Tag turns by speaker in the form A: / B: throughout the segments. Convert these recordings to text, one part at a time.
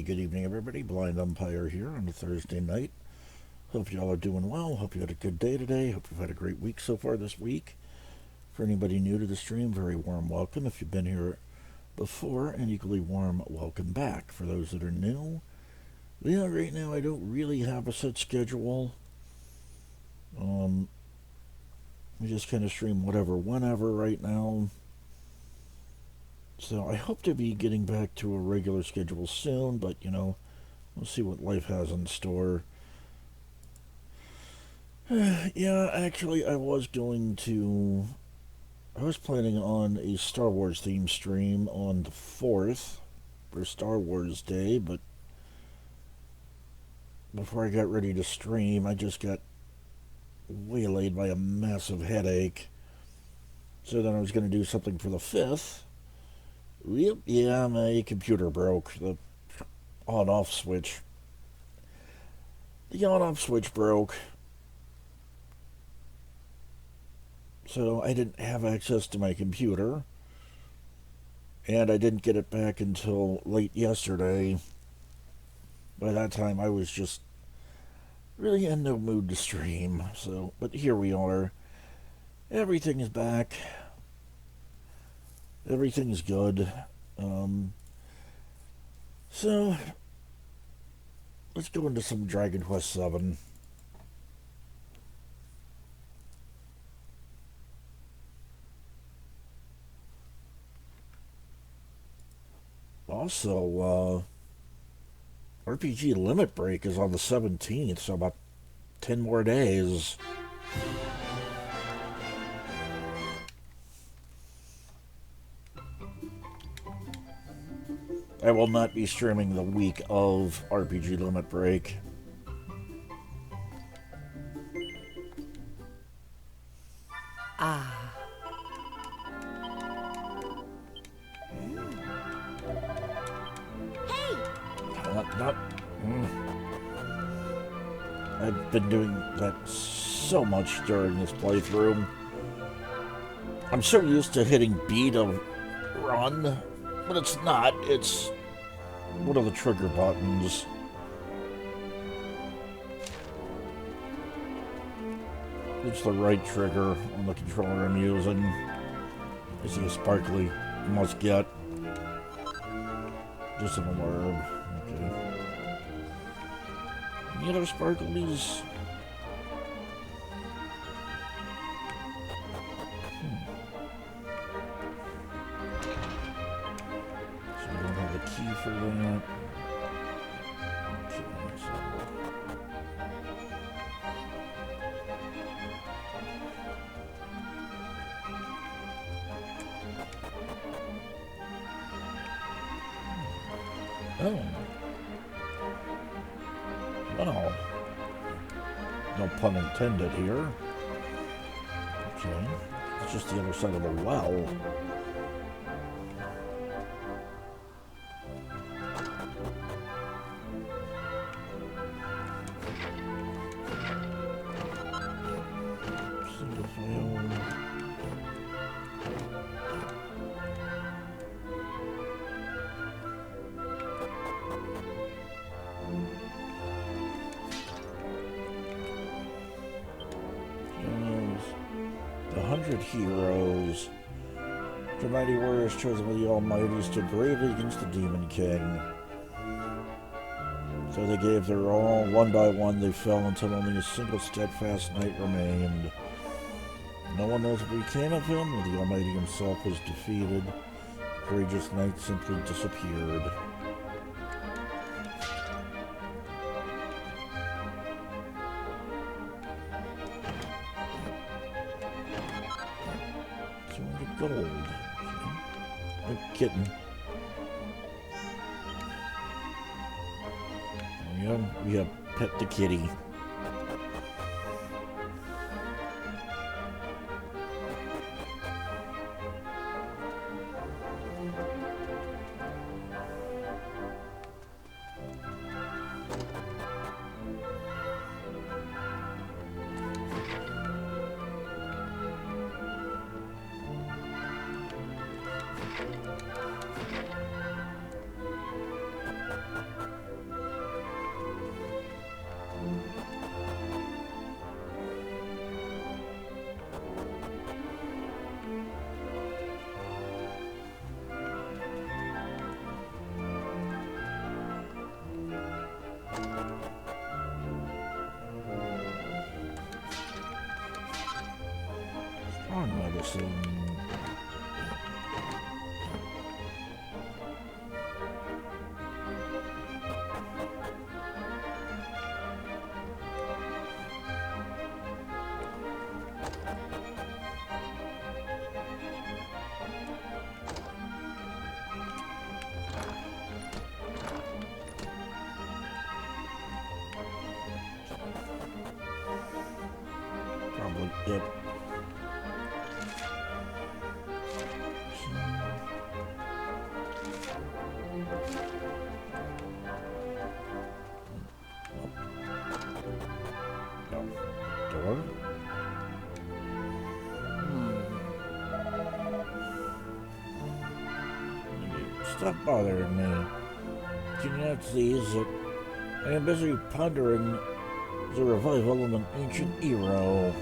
A: good evening, everybody. Blind Umpire here on a Thursday night. Hope y'all are doing well. Hope you had a good day today. Hope you've had a great week so far this week. For anybody new to the stream, very warm welcome. If you've been here before, an equally warm welcome back. For those that are new, yeah, right now I don't really have a set schedule. We just kind of stream whatever, whenever right now. So I hope to be getting back to a regular schedule soon, but we'll see what life has in store. Yeah, actually, I was planning on a Star Wars themed stream on the 4th for Star Wars Day, but before I got ready to stream, I just got waylaid by a massive headache. So then I was going to do something for the 5th. Yep, yeah, my computer broke. The on-off switch. The on-off switch broke. So I didn't have access to my computer. And I didn't get it back until late yesterday. By that time, I was just really in no mood to stream. But here we are. Everything is back. Everything is good. So let's go into some Dragon Quest VII. Also, RPG Limit Break is on the 17th, so about 10 more days. I will not be streaming the week of RPG Limit Break. I've been doing that so much during this playthrough. I'm so used to hitting B to run, but it's not. It's one of the trigger buttons. It's the right trigger on the controller I'm using. I see a sparkly must get. Just an orb. Okay. Any other sparklies? So we don't have the key for that. Okay, so. Oh. Wow. No pun intended here. Okay. It's just the other side of the well. Single file. The 100 heroes. The mighty warriors chosen by the Almighty stood bravely against the Demon King. So they gave their all. One by one they fell until only a single steadfast knight remained. No one knows what became of him, or the Almighty himself was defeated. The courageous knight simply disappeared. Gold. No kitten. We have Pet the Kitty. strong medicine. Probably it. No. Door? Stop bothering me. Can you not see that I am busy pondering the revival of an ancient hero?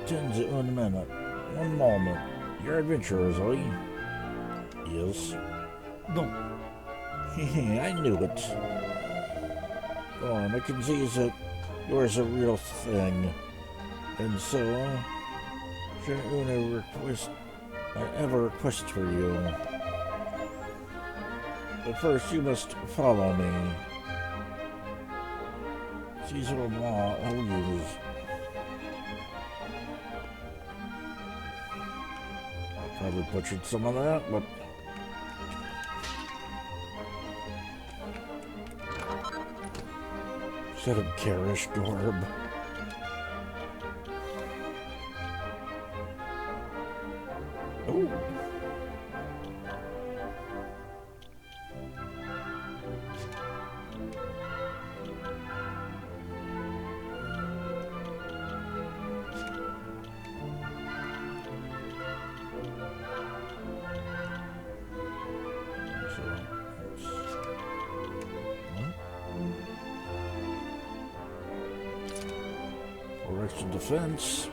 A: Tens at 1 minute. 1 moment. Your adventurers, are you? Yes. No. I knew it. Go on, I can see that yours a real thing. And so, shouldn't Una have a request for you. But first, you must follow me. Caesar Law, I'll use. I probably butchered some of that, but said a garish Gorb. Oh. For extra defense.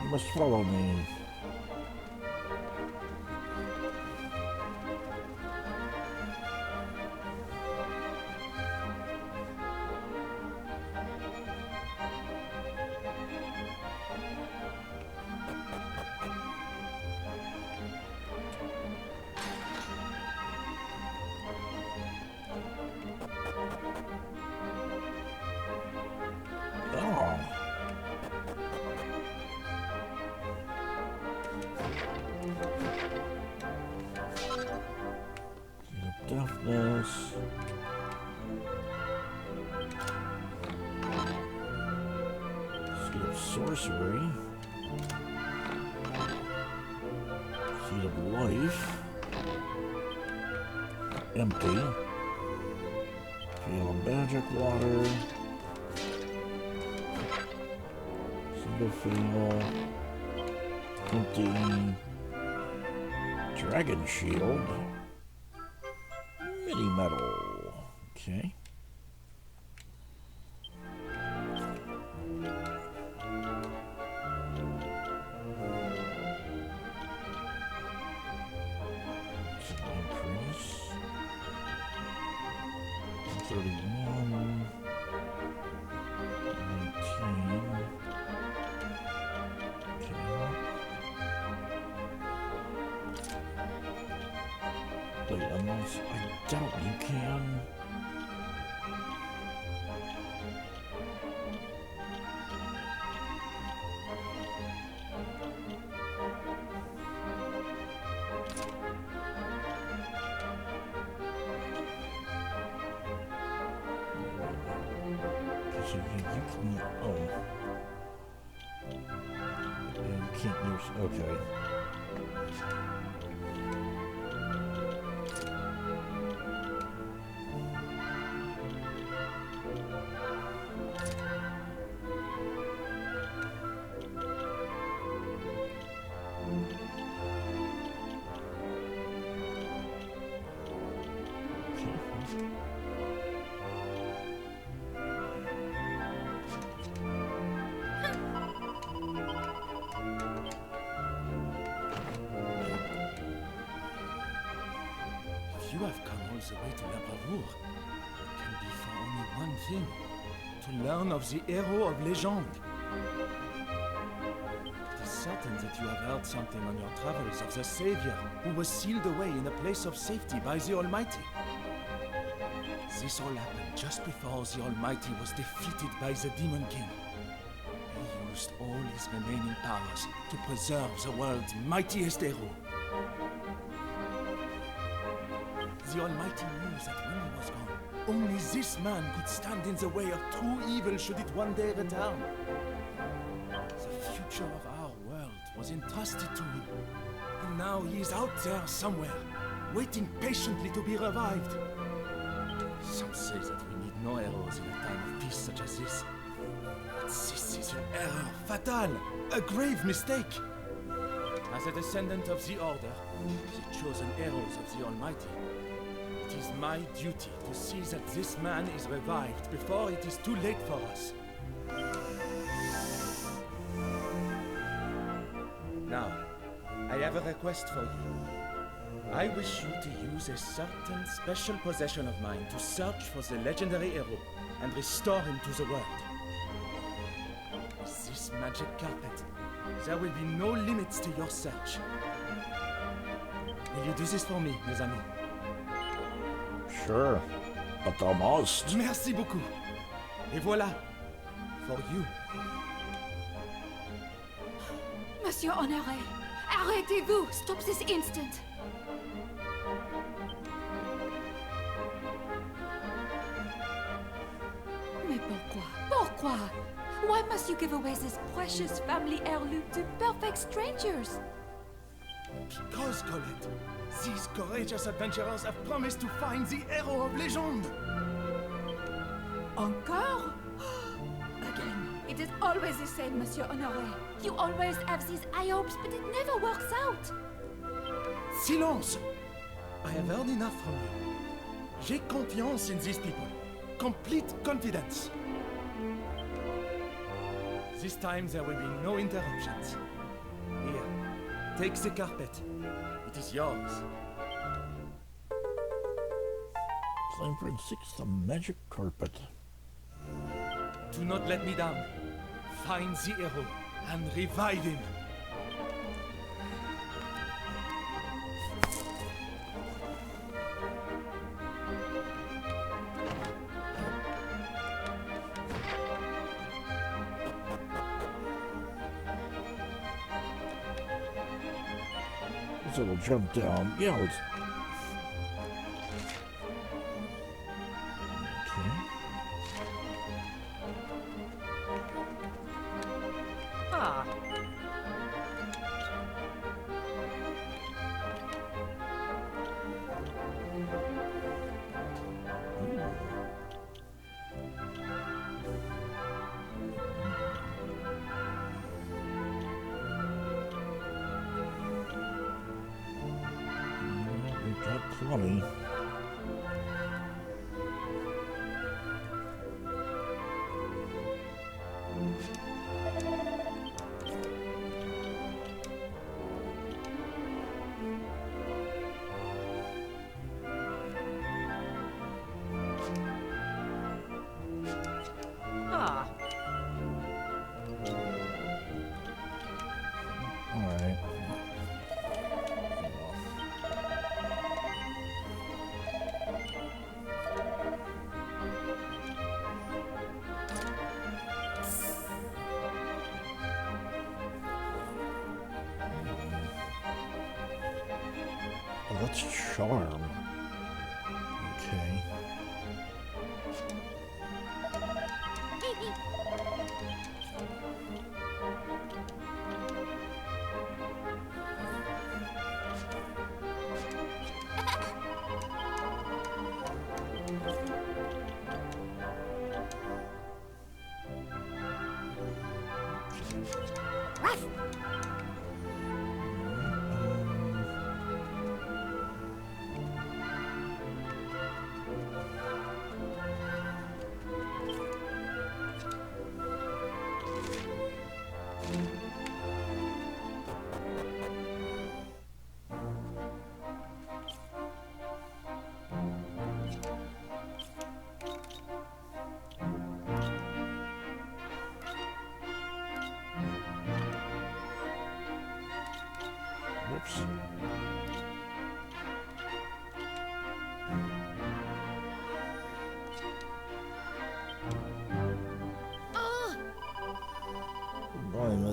A: You must follow me. Deafness. Seed of sorcery. Seed of life. Empty. Feel of magic water. Seed of feel. Empty. Dragon shield. Mini metal. Okay. Increase. 31. 19. Wait, unless I doubt you can. Because you can. Oh. You can't use. Okay.
B: you have come all the way to La Bravoure, it can be for only one thing. To learn of the hero of legend. It is certain that you have heard something on your travels of the Savior, who was sealed away in a place of safety by the Almighty. This all happened just before the Almighty was defeated by the Demon King. He used all his remaining powers to preserve the world's mightiest hero. The Almighty knew that when he was gone, only this man could stand in the way of true evil should it one day return. The future of our world was entrusted to him, and now he is out there somewhere, waiting patiently to be revived. Some say that we need no heroes in a time of peace such as this. But this is an error, fatal, a grave mistake. As a descendant of the Order, the chosen heroes of the Almighty, it is my duty to see that this man is revived before it is too late for us. Now, I have a request for you. I wish you to use a certain special possession of mine to search for the legendary hero and restore him to the world. With this magic carpet, there will be no limits to your search. Will you do this for me, mes amis?
A: Sure, but thou must.
B: Merci beaucoup. Et voilà, for you.
C: Monsieur Honoré, arrêtez-vous! Stop this instant! Mais pourquoi? Pourquoi? Why must you give away this precious family heirloom to perfect strangers?
B: Because, Colette, these courageous adventurers have promised to find the hero of legend.
C: Encore? Again. It is always the same, Monsieur Honoré. You always have these high hopes, but it never works out.
B: Silence! I have heard enough from you. J'ai confiance in these people. Complete confidence. This time there will be no interruptions. Here, take the carpet. It is yours.
A: Claim for 6, the magic carpet.
B: Do not let me down. Find the hero and revive him.
A: So we'll jump down. Yeah, let's... Okay.
B: Ah.
A: We've got plenty.
B: Ah.
A: All right. Oh, that's charm. Okay.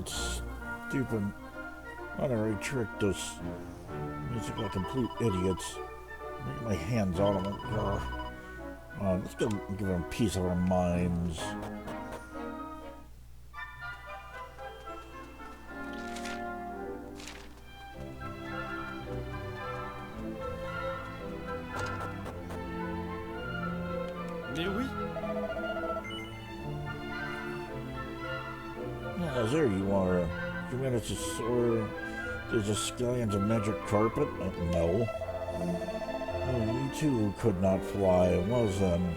A: that stupid honorary tricked us. Makes us like complete idiots. Get my hands on them. Let's go give them a piece of our minds.
B: Mais oui.
A: Oh, there you are. You managed to soar. There's a sky and a magic carpet? No. Oh, you too could not fly. Well then.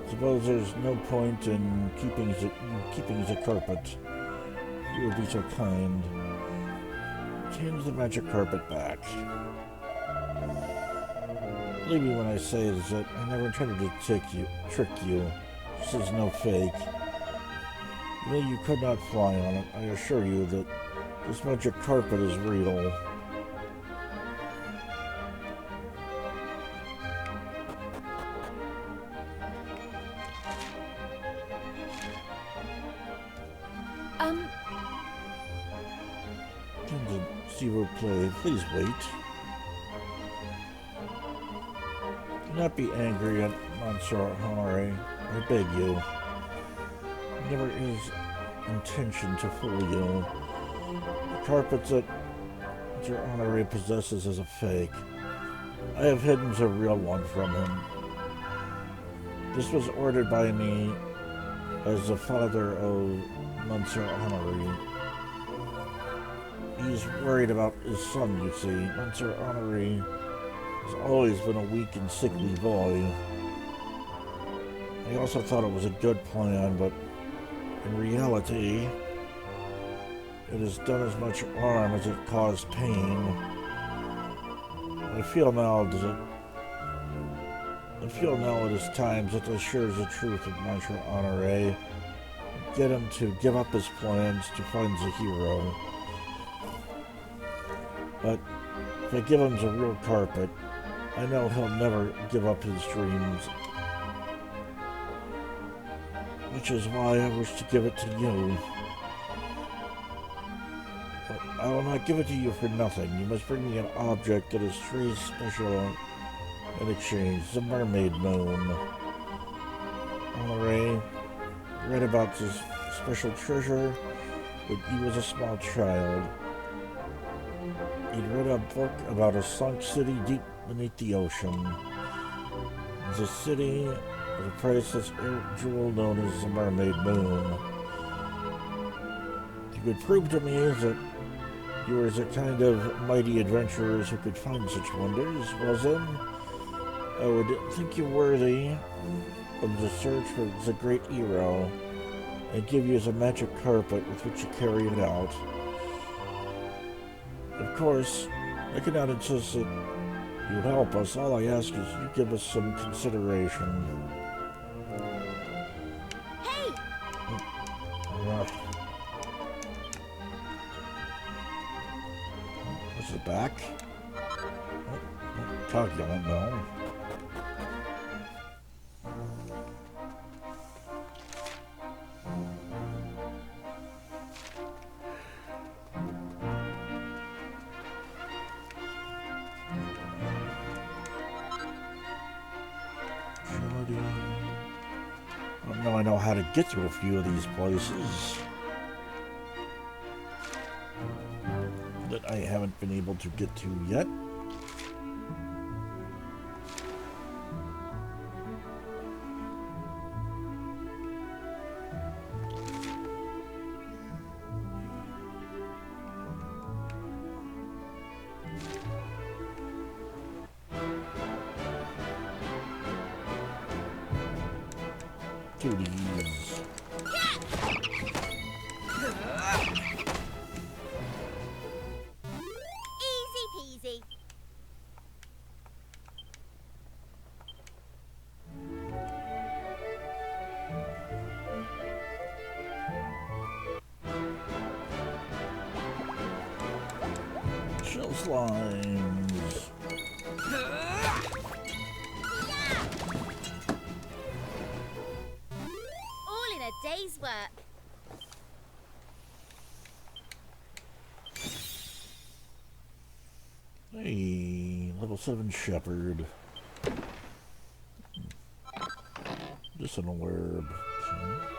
A: Suppose there's no point in keeping the carpet. You would be so kind. Change the magic carpet back. Believe me when I say that I never intended to trick you. This is no fake. Though you could not fly on it, I assure you that this magic carpet is real. Come to see her play. Please wait. Do not be angry at Monsieur Honore. I beg you. It never is intention to fool you. The carpet that Monsieur Honore possesses is a fake. I have hidden the real one from him. This was ordered by me as the father of Monsieur Honore. He's worried about his son, you see. Monsieur Honore has always been a weak and sickly boy. I also thought it was a good plan, but in reality, it has done as much harm as it caused pain. I feel now it is time that I share the truth with Monsieur Honore. Get him to give up his plans to find the hero. But if I give him the real carpet, I know he'll never give up his dreams. Which is why I wish to give it to you. But I will not give it to you for nothing. You must bring me an object that is very special in exchange. The mermaid moon. Honore read about this special treasure when he was a small child. He'd read a book about a sunk city deep beneath the ocean. The city was a priceless jewel known as the Mermaid Moon. You could prove to me that you were the kind of mighty adventurers who could find such wonders. Well then, I would think you worthy of the search for the great hero and give you the magic carpet with which to carry it out. Of course, I cannot insist that you would help us. All I ask is you give us some consideration.
C: Hey!
A: What's the back? Talk, you don't know. Now I know how to get to a few of these places that I haven't been able to get to yet. These.
C: Easy peasy.
A: Shell slimes.
C: All in a day's work.
A: Level 7 Shepherd. Just an orb. Okay.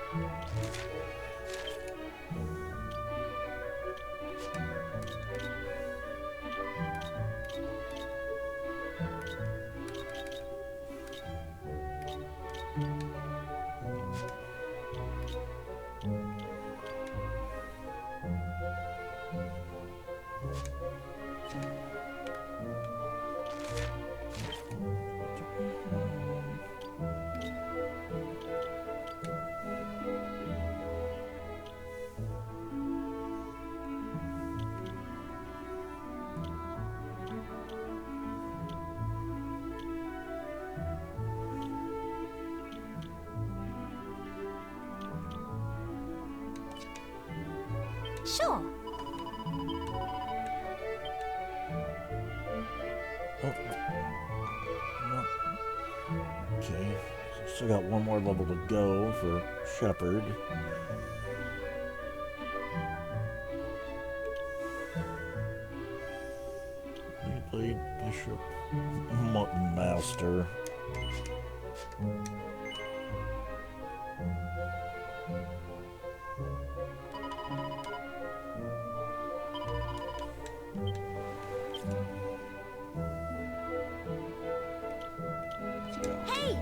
C: Sure.
A: Oh. Okay. Still got one more level to go for Shepherd. Blade, Bishop, Mutton Master.
C: Hey!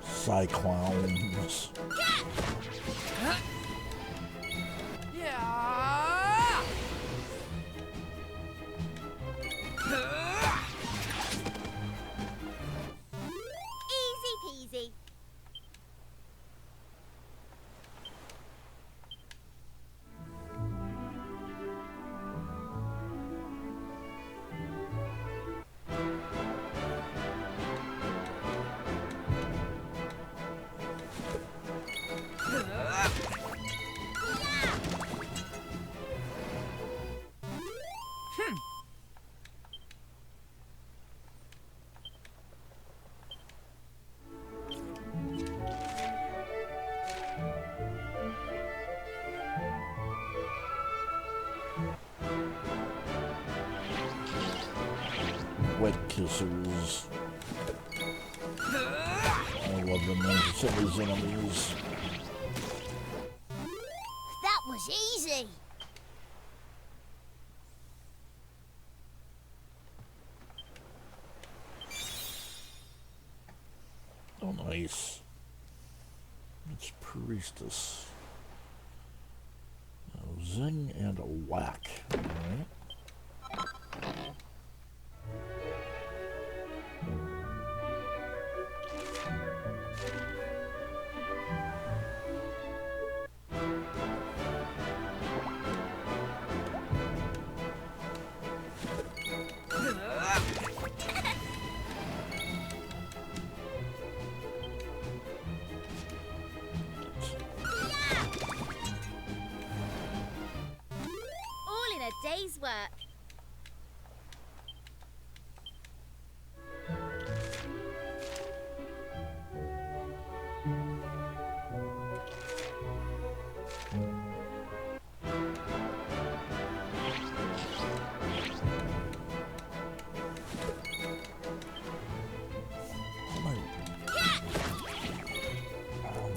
A: Cyclones.
C: Easy peasy.
A: Wet Kissers. I love the names of some of these enemies.
C: That was easy.
A: Oh, nice. It's Priestess. A zing and a whack. Alright.
C: All in a day's work.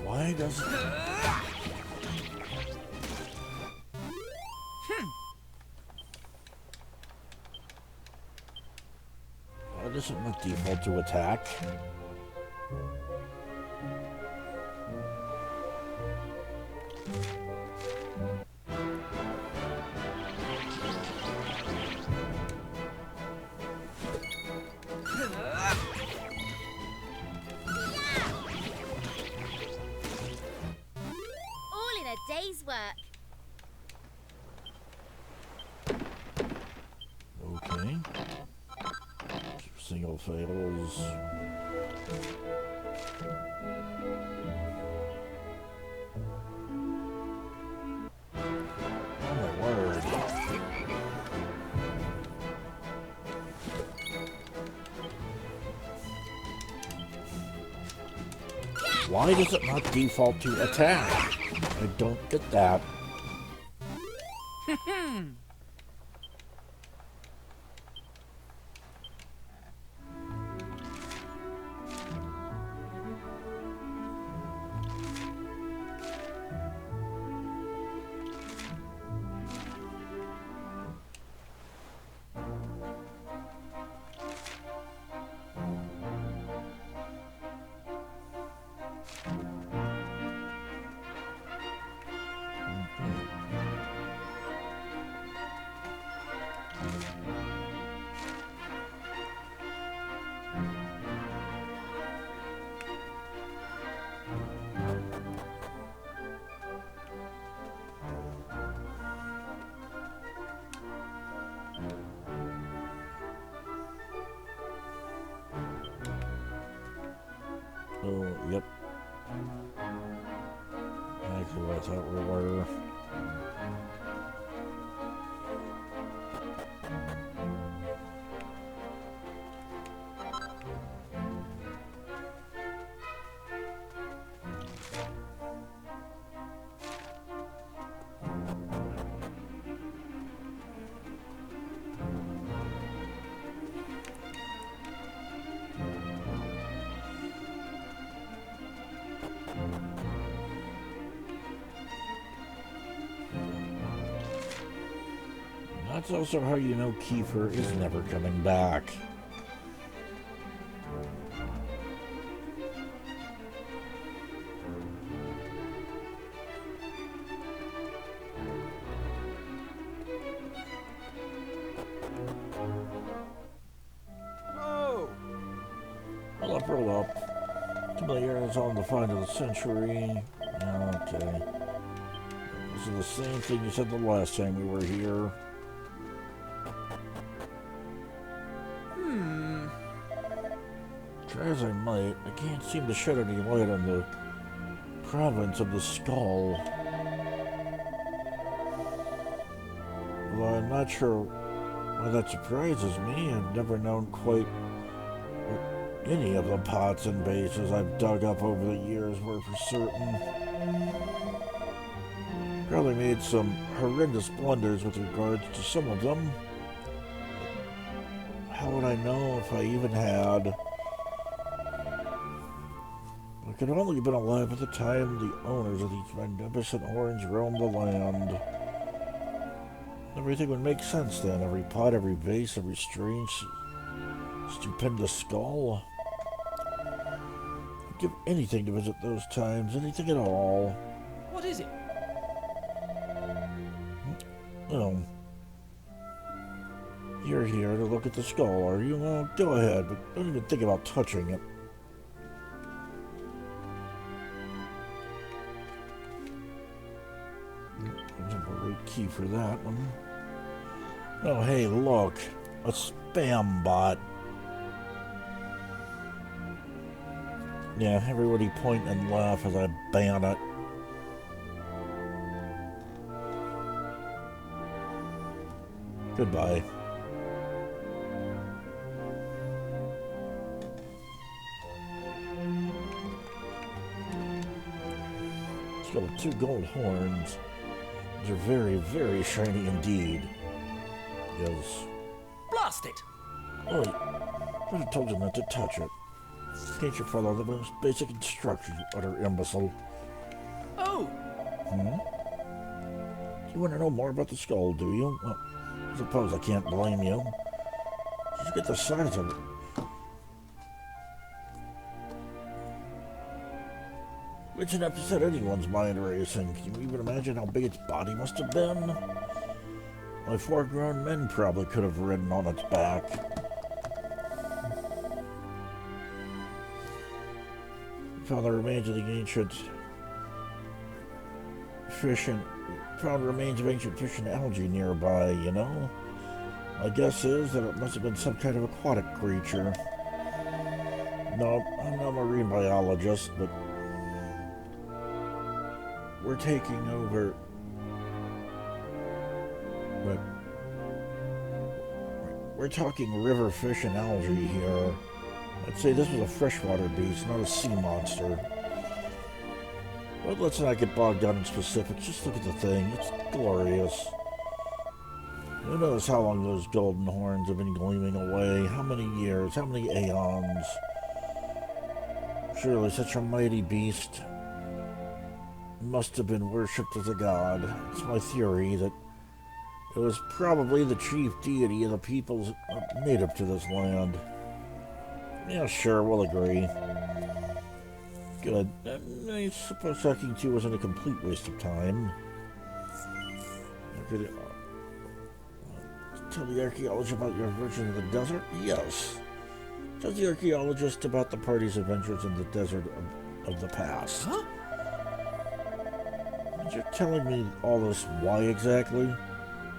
A: Why does it... Why does it not default to attack?
C: All in a day's work.
A: Okay. Single fails. Oh my word. Why does it not default to attack? I don't get that. Oh, yep. Exactly what I thought we were. That's also how you know Kiefer is never coming back.
B: Oh!
A: Roll up. Too many years on the find of the century. Okay. This is the same thing you said the last time we were here. Try as I might, I can't seem to shed any light on the province of the skull. Although I'm not sure why that surprises me. I've never known quite what any of the pots and bases I've dug up over the years were for certain. Probably made some horrendous blunders with regards to some of them. How would I know if I even had? I could have only been alive at the time the owners of these magnificent horns roamed the land. Everything would make sense then. Every pot, every vase, every strange, stupendous skull. I'd give anything to visit those times, anything at all.
B: What is it?
A: Well, you're here to look at the skull, are you? Well, go ahead, but don't even think about touching it. Key for that one. Oh, hey, look. A spam bot. Yeah, everybody point and laugh as I ban it. Goodbye. It's got 2 gold horns. They're very, very shiny indeed. Yes.
B: Blast it!
A: Oh, I would have told you not to touch it. Can't you follow the most basic instructions, you utter imbecile?
B: Oh!
A: You want to know more about the skull, do you? Well, I suppose I can't blame you. Just get the size of it. It's enough to set anyone's mind racing. Can you even imagine how big its body must have been? My 4 grown men probably could have ridden on its back. Found the remains of the ancient fish and ancient fish and algae nearby, you know? My guess is that it must have been some kind of aquatic creature. No, I'm not a marine biologist, but we're taking over. But we're talking river fish and algae here. I'd say this was a freshwater beast, not a sea monster. But let's not get bogged down in specifics. Just look at the thing. It's glorious. Who knows how long those golden horns have been gleaming away? How many years? How many aeons? Surely such a mighty beast must have been worshipped as a god. It's my theory that it was probably the chief deity of the peoples native to this land. Yeah, sure, we'll agree. Good. I suppose talking to you wasn't a complete waste of time. I could tell the archaeologist about your version of the desert? Yes. Tell the archaeologist about the party's adventures in the desert of the past.
B: Huh?
A: You're telling me all this why exactly?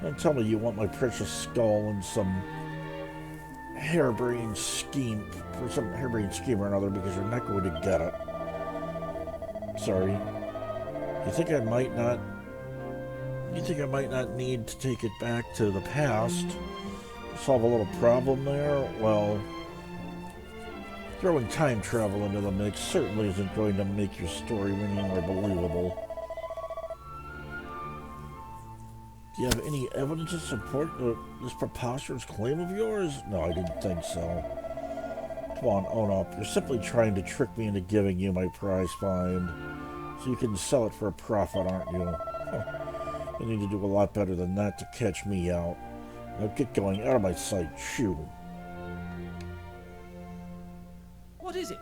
A: Don't tell me you want my precious skull and some harebrained scheme or another, because you're not going to get it. Sorry. You think I might not need to take it back to the past to solve a little problem there? Well, throwing time travel into the mix certainly isn't going to make your story any more believable. Do you have any evidence to support this preposterous claim of yours? No, I didn't think so. Come on, own up. You're simply trying to trick me into giving you my prize find, so you can sell it for a profit, aren't you? You need to do a lot better than that to catch me out. Now get going, out of my sight. Shoo.
B: What is it?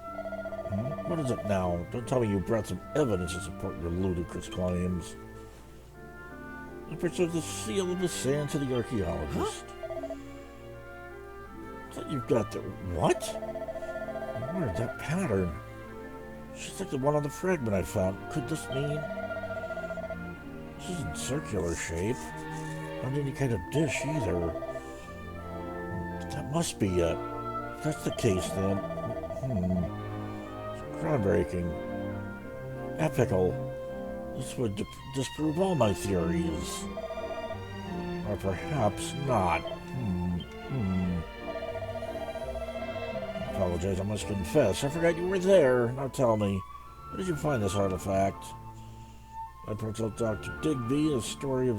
A: What is it now? Don't tell me you brought some evidence to support your ludicrous claims. I preserve the seal of the sand to the archaeologist. That you've got there. What? Where that pattern? Just like the one on the fragment I found. Could this mean? This isn't circular shape. Not any kind of dish either. But that must be it. If that's the case, then. It's groundbreaking. Epical. This would disprove all my theories. Or perhaps not. I apologize, I must confess. I forgot you were there. Now tell me, where did you find this artifact? I told Dr. Digby the story of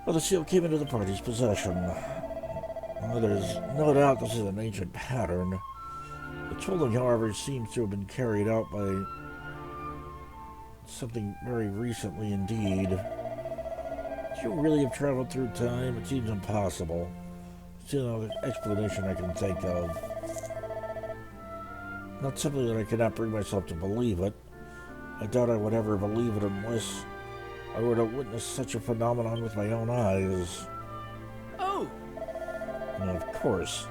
A: the seal came into the party's possession. Well, there's no doubt this is an ancient pattern. The tooling, however, seems to have been carried out by something very recently indeed. Could you really have traveled through time? It seems impossible. It's the only explanation I can think of. Not simply that I cannot bring myself to believe it. I doubt I would ever believe it unless I were to witness such a phenomenon with my own eyes.
B: Oh!
A: And of course,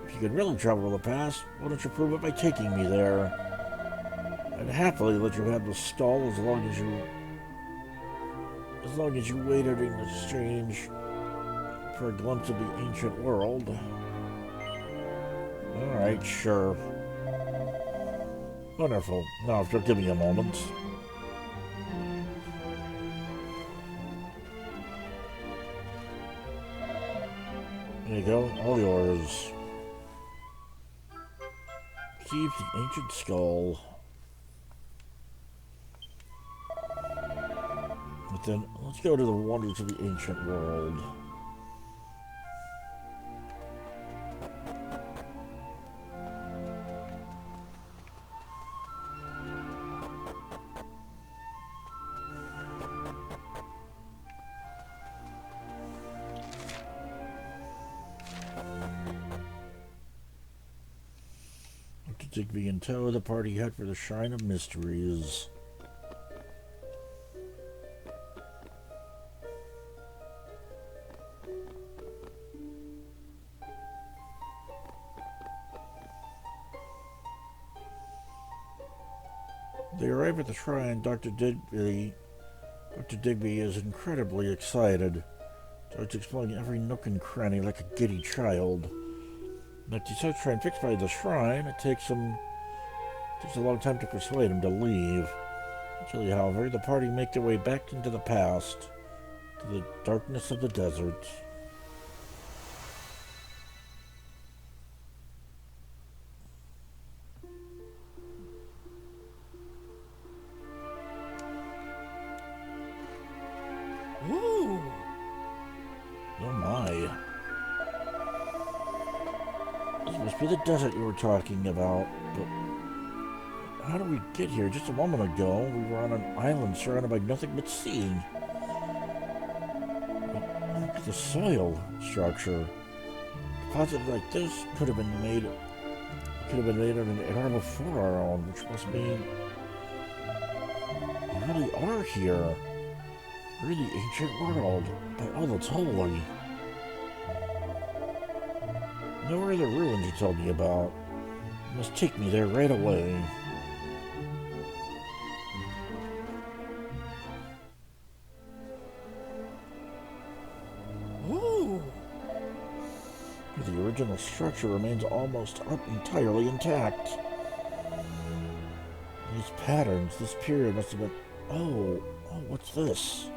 A: if you could really travel to the past, why don't you prove it by taking me there? I'd happily let you have the skull as long as you waited in exchange for a glimpse of the ancient world. Alright, sure. Wonderful. Now, if you'll give me a moment. There you go, all yours. Receive the ancient skull. But then, let's go to the wonders of the ancient world. Dr. Digby in tow, the party head for the Shrine of Mysteries. They arrive at the shrine. Dr. Digby is incredibly excited. Starts exploring every nook and cranny like a giddy child. But he starts trying to fix by the shrine. It takes a long time to persuade him to leave. Eventually, however, the party make their way back into the past, to the darkness of the desert. be the desert you were talking about, but how did we get here? Just a moment ago, we were on an island surrounded by nothing but sea. Look at the soil structure. Deposits like this could have been made on an era before our own, which must mean we really are here. We're in the ancient world, by all that's holy. Now where are the ruins you told me about? You must take me there right away.
C: Ooh.
A: The original structure remains almost entirely intact. These patterns, this period must have been... Oh, what's this?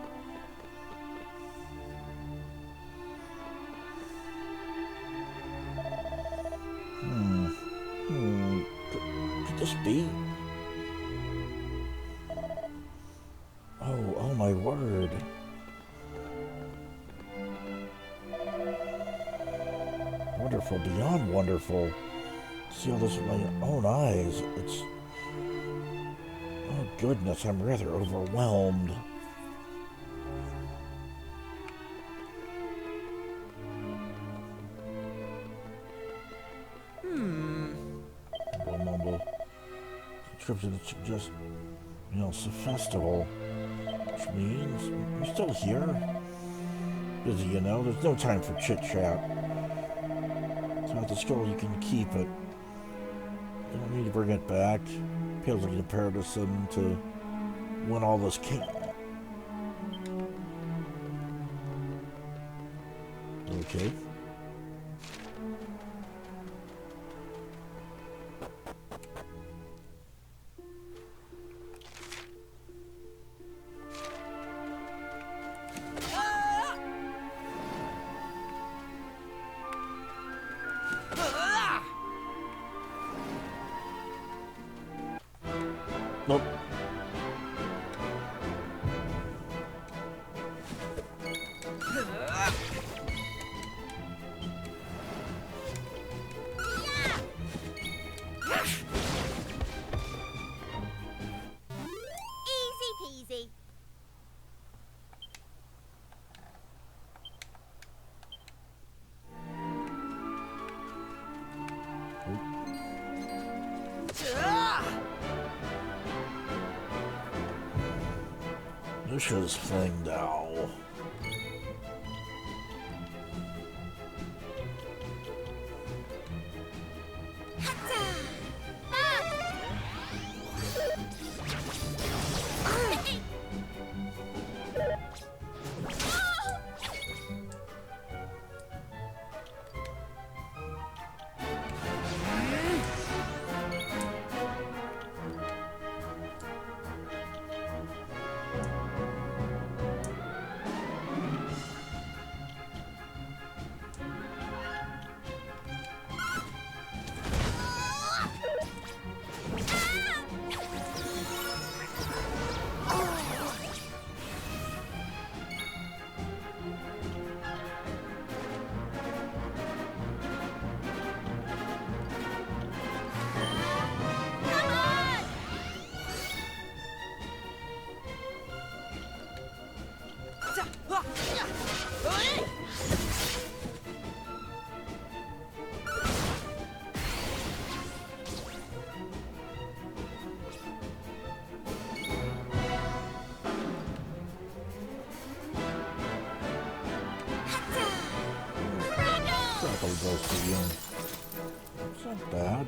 A: Could this be? Oh my word. Wonderful, beyond wonderful. See all this with my own eyes. It's... Oh goodness, I'm rather overwhelmed. Mumble. Description that suggests, it's a festival. Which means I'm still here. Busy, there's no time for chit-chat. About the skull, you can keep it. You don't need to bring it back. Feels like an imperative to win all this king. Okay. Nope.
D: Easy peasy.
A: Lucia's thing now. Goes to you. It's not bad.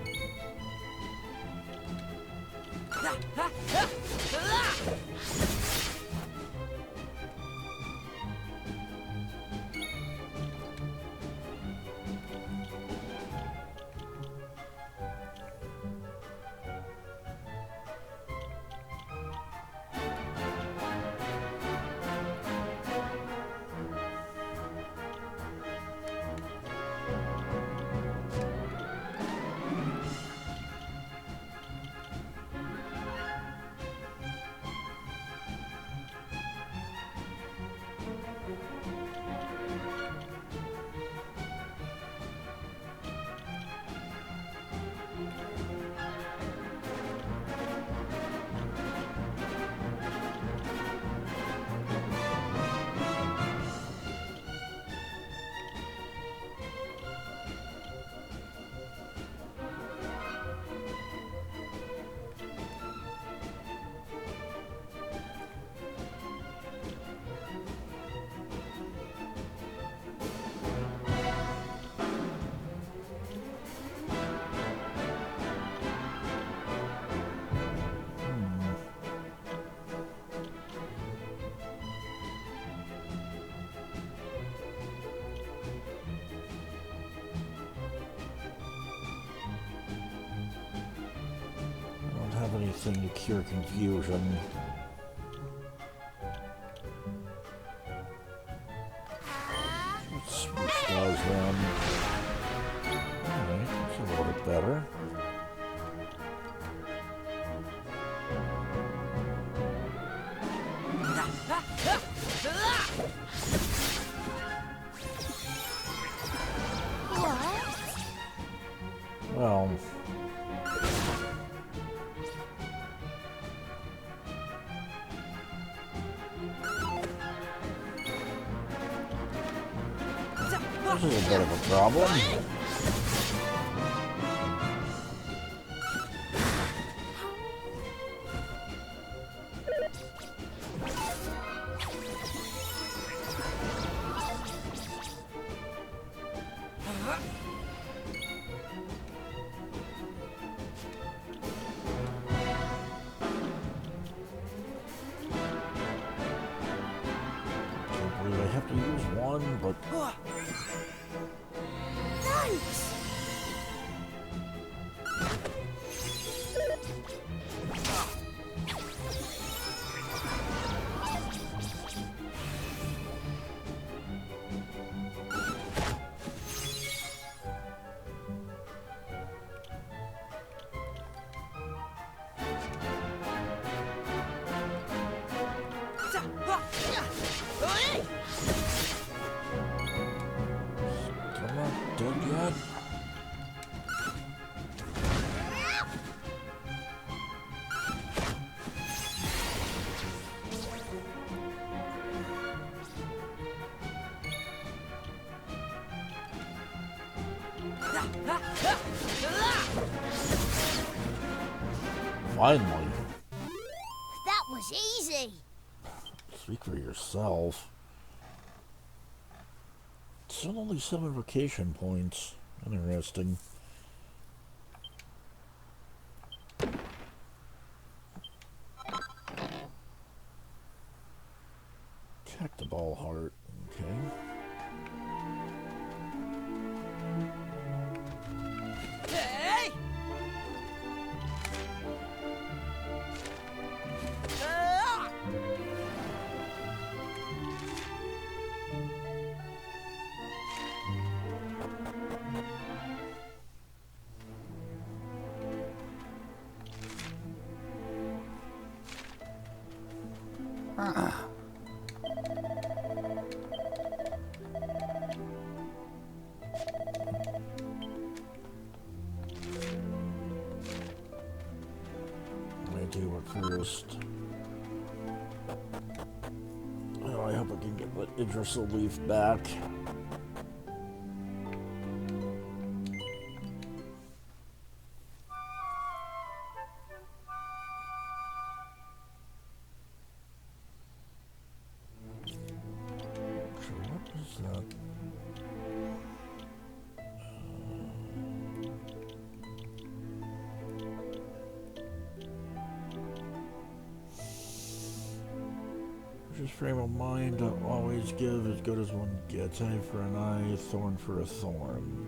A: anything to cure confusion. Let's switch those then. Alright, that's a little bit better. Well, this is a bit of a problem. I have to use one, but
C: Thanks!
A: I'm not dead yet. Finally.
D: That was easy.
A: Speak for yourself. Still only 7 vacation points. Interesting. Check the ball heart. Okay.
D: Hey!
A: Let me do it first. Oh, I hope I can get the Idrisil leaf back. So what is that? Just frame of mind to always give as good as one gets. Eye for an eye, a thorn for a thorn.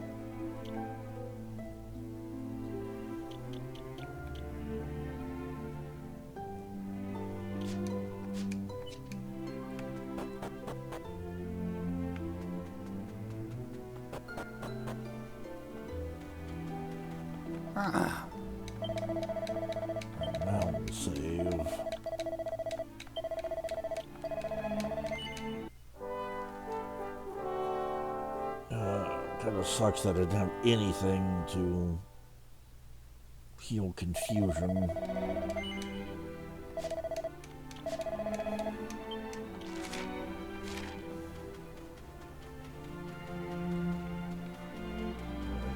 A: Now we'll save. Kind of sucks that I didn't have anything to heal confusion.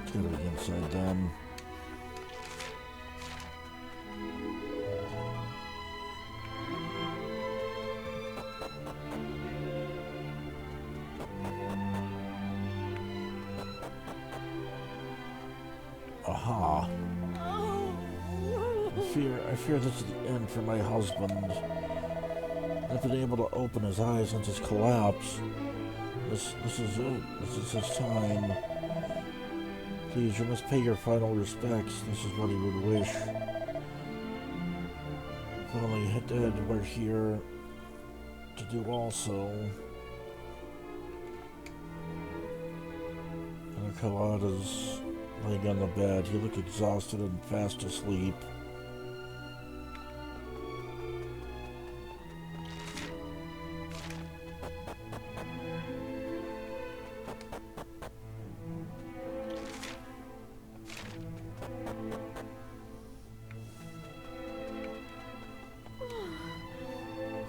A: Get it inside them. Aha. I fear this is the end for my husband. I've been able to open his eyes since his collapse. This is it. This is his time. Please, you must pay your final respects. This is what he would wish. If only Haddad were here to do also. And Kalada's laying on the bed. He looked exhausted and fast asleep.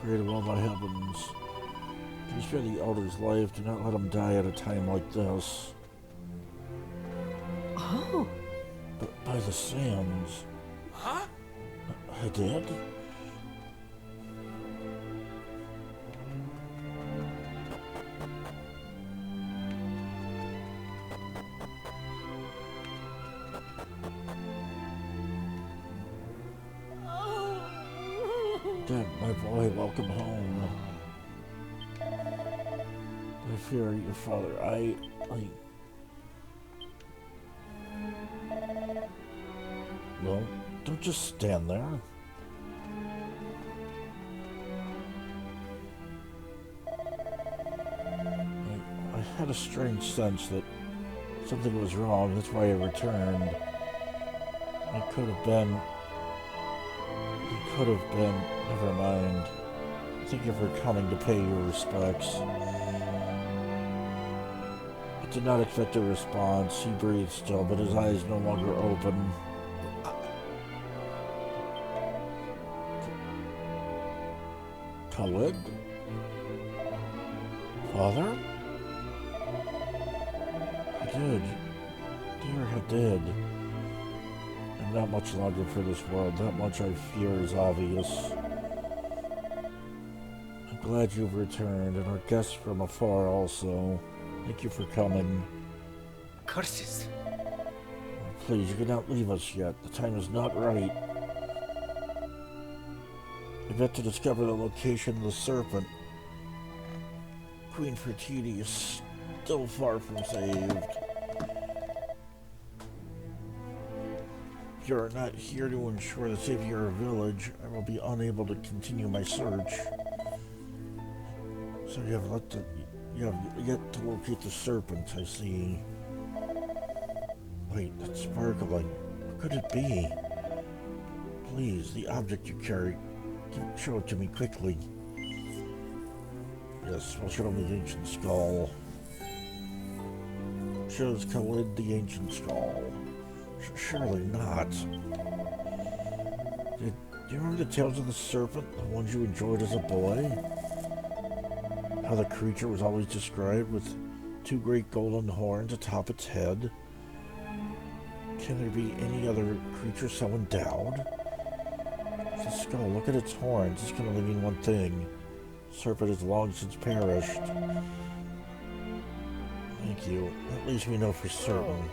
A: Great of all my heavens. If you spare the elder's life, do not let him die at a time like this.
E: Oh.
A: But by the sands.
B: Huh?
A: Haddad? Dad, my boy, welcome home. I fear your father. Well, don't just stand there. I had a strange sense that something was wrong. That's why I returned. It could have been. Never mind. Thank you for coming to pay your respects. I did not expect a response. He breathed still, but his eyes no longer open. Khalid? Father? Haddad. Dear Haddad. I'm not much longer for this world. That much I fear is obvious. I'm glad you've returned, and our guests from afar also. Thank you for coming.
F: Curses.
A: Please, you cannot leave us yet. The time is not right. I've yet to discover the location of the serpent. Queen Fertiti is still far from saved. If you are not here to ensure the safety of our village, I will be unable to continue my search. So you have yet to locate the serpent, I see. Wait, it's sparkling. What could it be? Please, the object you carry, show it to me quickly. Yes, we'll show him the ancient skull. Shows Khalid the ancient skull. Surely not. Do you remember the tales of the serpent, the ones you enjoyed as a boy? How the creature was always described with two great golden horns atop its head? Can there be any other creature so endowed? The skull, look at its horns. This can only mean one thing. The serpent has long since perished. Thank you. At least we know for certain.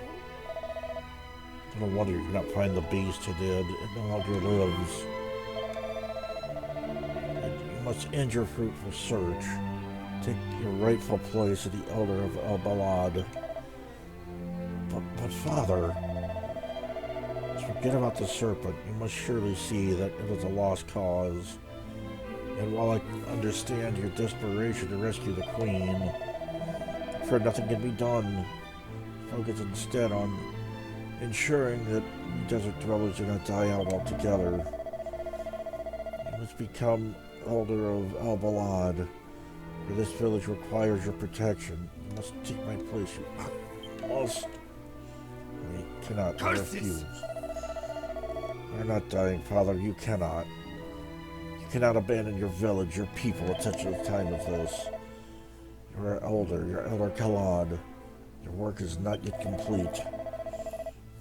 A: No wonder you cannot find the beast who did. It no longer lives. You must end your fruitful search. Take your rightful place as the elder of El Balad. But Father, forget about the serpent. You must surely see that it is a lost cause. And while I understand your desperation to rescue the Queen, I'm afraid nothing can be done. Focus instead on ensuring that you desert dwellers do not die out altogether. You must become elder of El Balad, for this village requires your protection. You must take my place. You must. I cannot. I refuse. You're not dying, Father. You cannot. You cannot abandon your village, your people at such a time as this. You're Elder Khalad. Your work is not yet complete.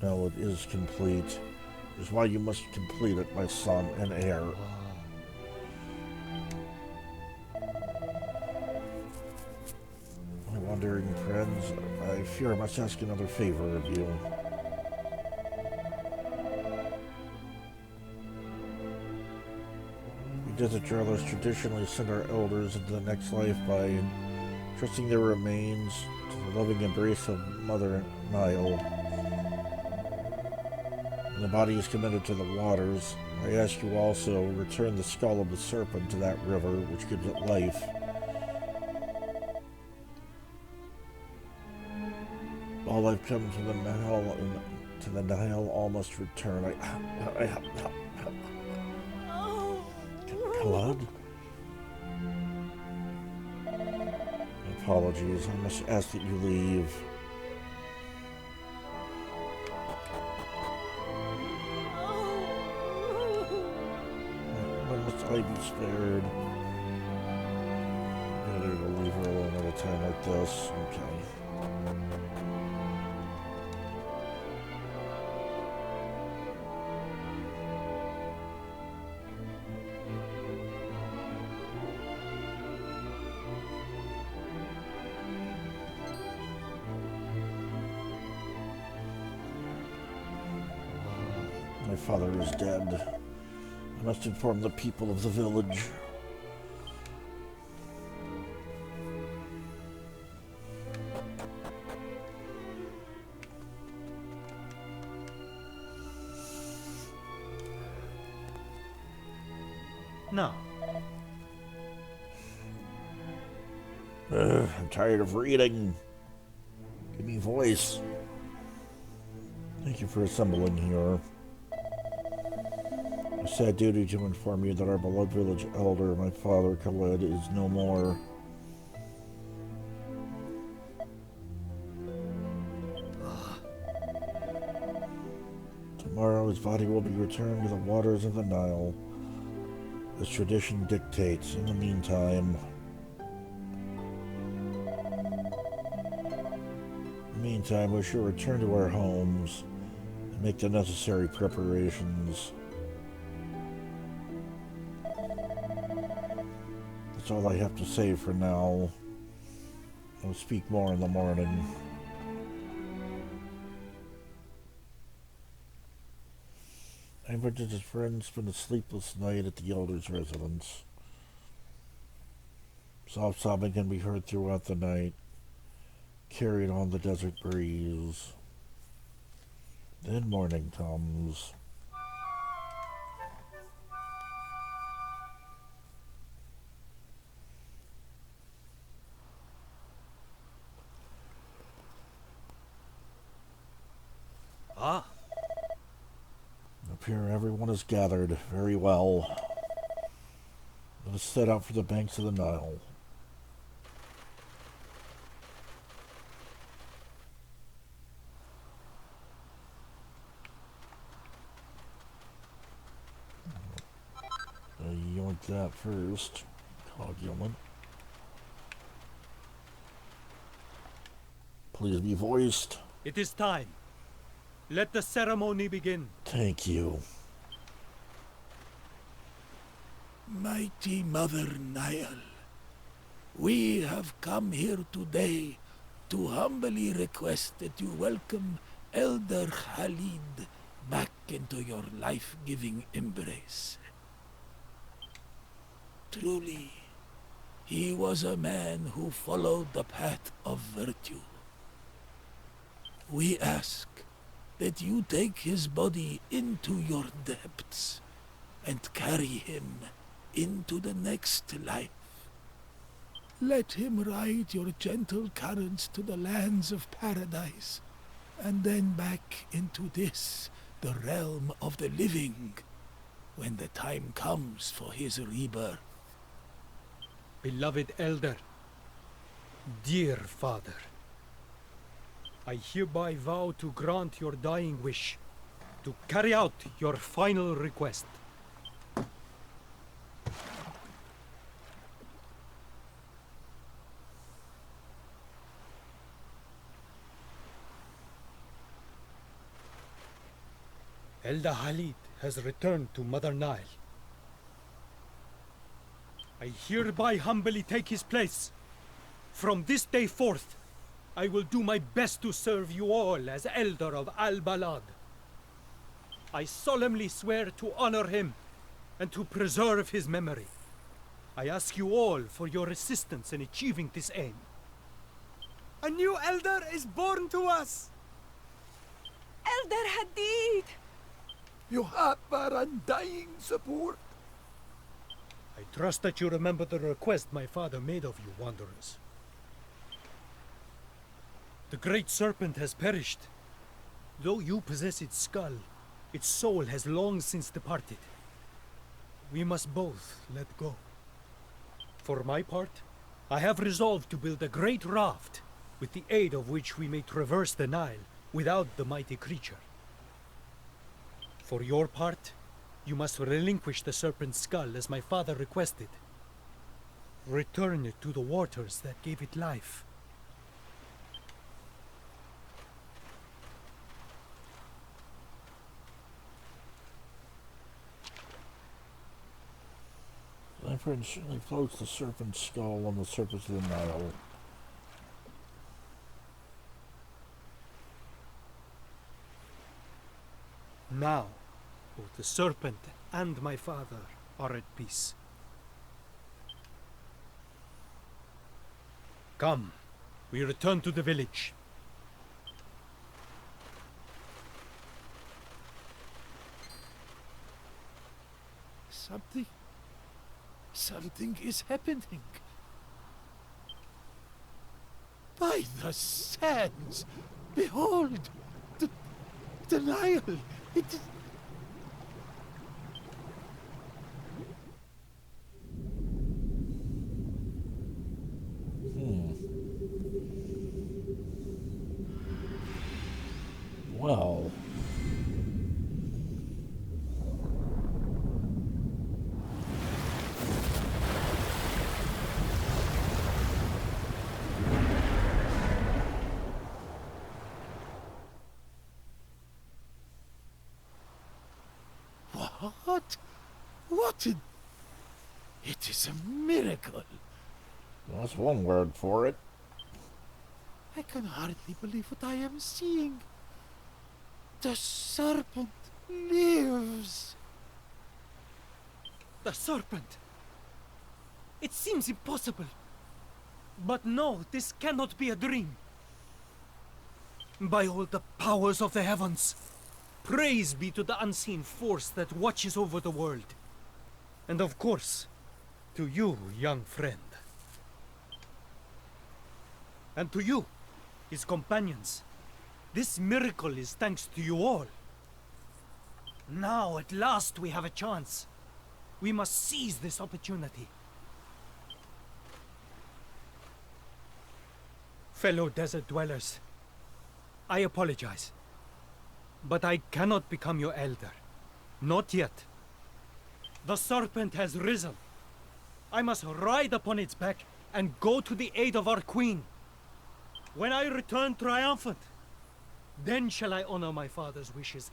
A: No, it is complete. It is why you must complete it, my son and heir. My wandering friends, I fear I must ask another favor of you. We desert dwellers traditionally send our elders into the next life by trusting their remains to the loving embrace of Mother Nile. and the body is committed to the waters, I ask you also, return the skull of the serpent to that river, which gives it life. All I've come to the Nile, all must return. Blood? Apologies, I must ask that you leave. When must I be spared? Better to leave her alone at a time like this. Okay. My father is dead. I must inform the people of the village.
F: No.
A: I'm tired of reading. Give me voice. Thank you for assembling here. A sad duty to inform you that our beloved village elder, my father Khaled, is no more. Tomorrow his body will be returned to the waters of the Nile, as tradition dictates. In the meantime, we shall return to our homes and make the necessary preparations. That's all I have to say for now. I'll speak more in the morning. Edward and his friends spent a sleepless night at the elder's residence. Soft sobbing can be heard throughout the night, carried on the desert breeze. Then morning comes.
F: Ah.
A: Up here everyone is gathered. Very well. Let us set out for the banks of the Nile. Yoink that first. Cogulant. Please be voiced.
F: It is time. Let the ceremony begin.
A: Thank you.
E: Mighty Mother Nile, we have come here today to humbly request that you welcome Elder Khalid back into your life-giving embrace. Truly, he was a man who followed the path of virtue. We ask that you take his body into your depths and carry him into the next life. Let him ride your gentle currents to the lands of paradise, and then back into this, the realm of the living, when the time comes for his rebirth.
F: Beloved Elder, dear Father, I hereby vow to grant your dying wish, to carry out your final request. Elder Khalid has returned to Mother Nile. I hereby humbly take his place. From this day forth, I will do my best to serve you all as Elder of Al-Balad. I solemnly swear to honor him and to preserve his memory. I ask you all for your assistance in achieving this aim.
G: A new elder is born to us!
C: Elder Hadid!
E: You have our undying support.
F: I trust that you remember the request my father made of you, wanderers. The great serpent has perished. Though you possess its skull, its soul has long since departed. We must both let go. For my part, I have resolved to build a great raft, with the aid of which we may traverse the Nile without the mighty creature. For your part, you must relinquish the serpent's skull as my father requested. Return it to the waters that gave it life.
A: My friend certainly floats the serpent's skull on the surface of the Nile.
F: Now, both the serpent and my father are at peace. Come, we return to the village.
E: Something is happening. By the sands! Behold! The Nile! It is...
A: Well...
E: What? What in... It is a miracle.
A: That's one word for it.
E: I can hardly believe what I am seeing. The serpent lives.
F: The serpent! It seems impossible. But no, this cannot be a dream. By all the powers of the heavens, praise be to the unseen force that watches over the world. And of course, to you, young friend. And to you, his companions. This miracle is thanks to you all. Now, at last, we have a chance. We must seize this opportunity. Fellow desert dwellers, I apologize. But I cannot become your elder. Not yet. The serpent has risen. I must ride upon its back and go to the aid of our queen. When I return triumphant, then shall I honor my father's wishes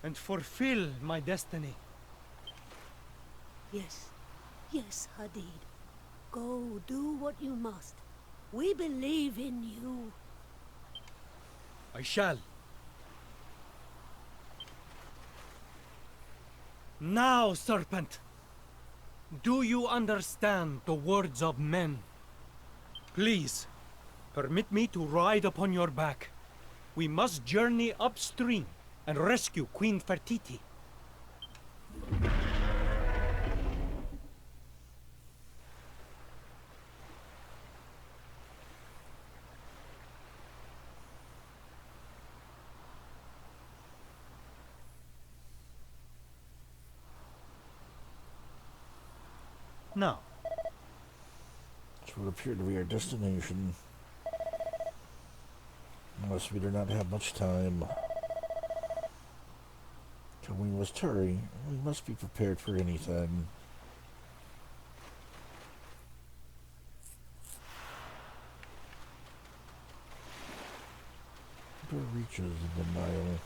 F: and fulfill my destiny.
H: Yes, yes, Hadid. Go do what you must. We believe in you.
F: I shall. Now, serpent, do you understand the words of men? Please, permit me to ride upon your back. We must journey upstream and rescue Queen Fertiti. Now,
A: Which would appear to be our destination. Unless we do not have much time. So we must hurry. We must be prepared for anything. The reaches of the Nile.